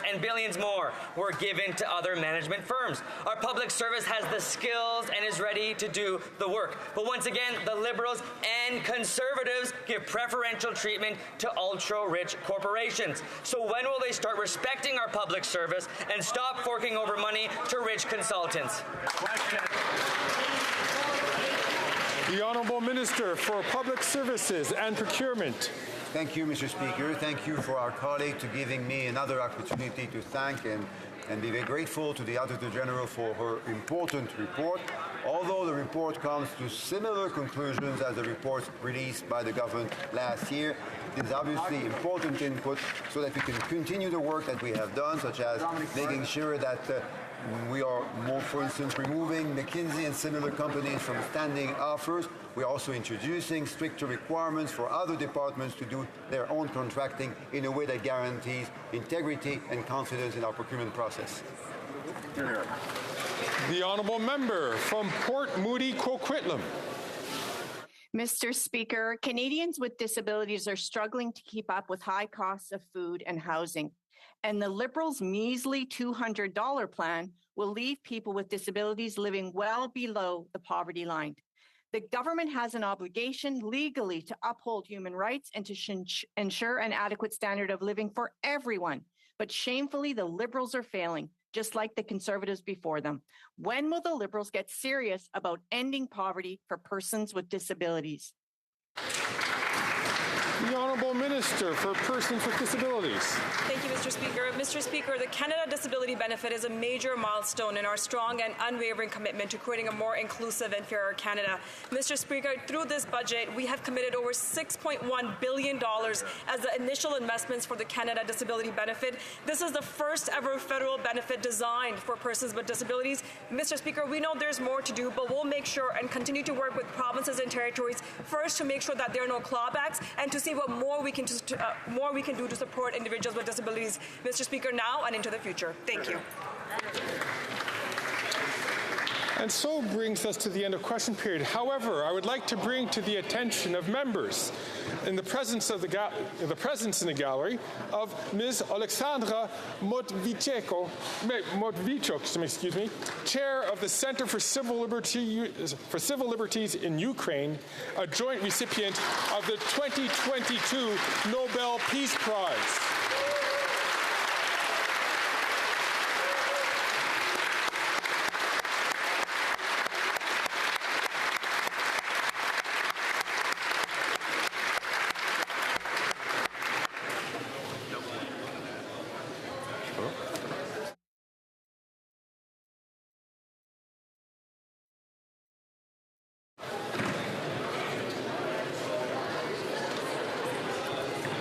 and billions more were given to other management firms. Our public service has the skills and is ready to do the work. But once again, the Liberals and Conservatives give preferential treatment to ultra-rich corporations. So when will they start respecting our public service and stop forking over money to rich consultants? The Honourable Minister for Public Services and Procurement. Thank you, Mr. Speaker. Thank you for our colleague to giving me another opportunity to thank and be very grateful to the Auditor General for her important report. Although the report comes to similar conclusions as the reports released by the government last year, it is obviously important input so that we can continue the work that we have done, such as making sure that we are more, for instance, removing McKinsey and similar companies from standing offers. We're also introducing stricter requirements for other departments to do their own contracting in a way that guarantees integrity and confidence in our procurement process. The honourable member from Port Moody Coquitlam. Mr. Speaker, Canadians with disabilities are struggling to keep up with high costs of food and housing. And the Liberals' measly $200 plan will leave people with disabilities living well below the poverty line. The government has an obligation legally to uphold human rights and to ensure an adequate standard of living for everyone. But shamefully, the Liberals are failing, just like the Conservatives before them. When will the Liberals get serious about ending poverty for persons with disabilities? The Honourable Minister for Persons with Disabilities. Thank you, Mr. Speaker. Mr. Speaker, the Canada Disability Benefit is a major milestone in our strong and unwavering commitment to creating a more inclusive and fairer Canada. Mr. Speaker, through this budget, we have committed over $6.1 billion as the initial investments for the Canada Disability Benefit. This is the first ever federal benefit designed for persons with disabilities. Mr. Speaker, we know there's more to do, but we'll make sure and continue to work with provinces and territories first to make sure that there are no clawbacks and to see what more we can do to support individuals with disabilities, Mr. Speaker, now and into the future. Thank you. And so brings us to the end of question period. However, I would like to bring to the attention of members in the presence in the gallery of Ms. Alexandra Motvichuk, Chair of the Center for Civil Liberties in Ukraine, a joint recipient of the 2022 Nobel Peace Prize.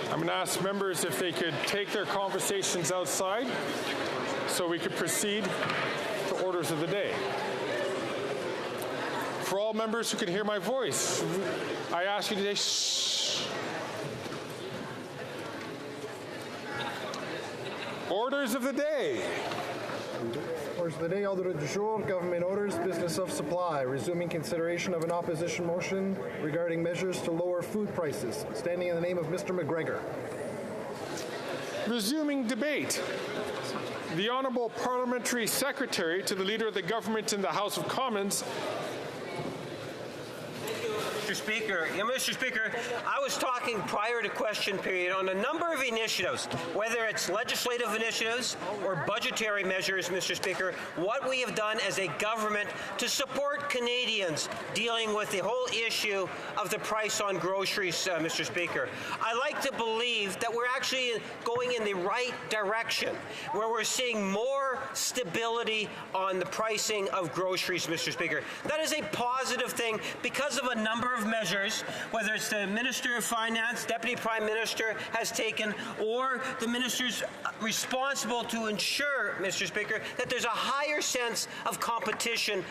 I'm going to ask members if they could take their conversations outside so we could proceed to orders of the day. For all members who can hear my voice, I ask you today, shh. Orders of the day. Orders of the day, order du jour, government orders, business of supply, resuming consideration of an opposition motion regarding measures to lower food prices, standing in the name of Mr. McGregor. Resuming debate. The Honourable Parliamentary Secretary to the Leader of the Government in the House of Commons. Mr. Speaker, I was talking prior to question period on a number of initiatives, whether it's legislative initiatives or budgetary measures, Mr. Speaker, what we have done as a government to support Canadians dealing with the whole issue of the price on groceries, Mr. Speaker. I like to believe that we're actually going in the right direction, where we're seeing more stability on the pricing of groceries, Mr. Speaker. That is a positive thing because of a number of measures, whether it's the Minister of Finance, Deputy Prime Minister has taken, or the ministers responsible to ensure, Mr. Speaker, that there's a higher sense of competition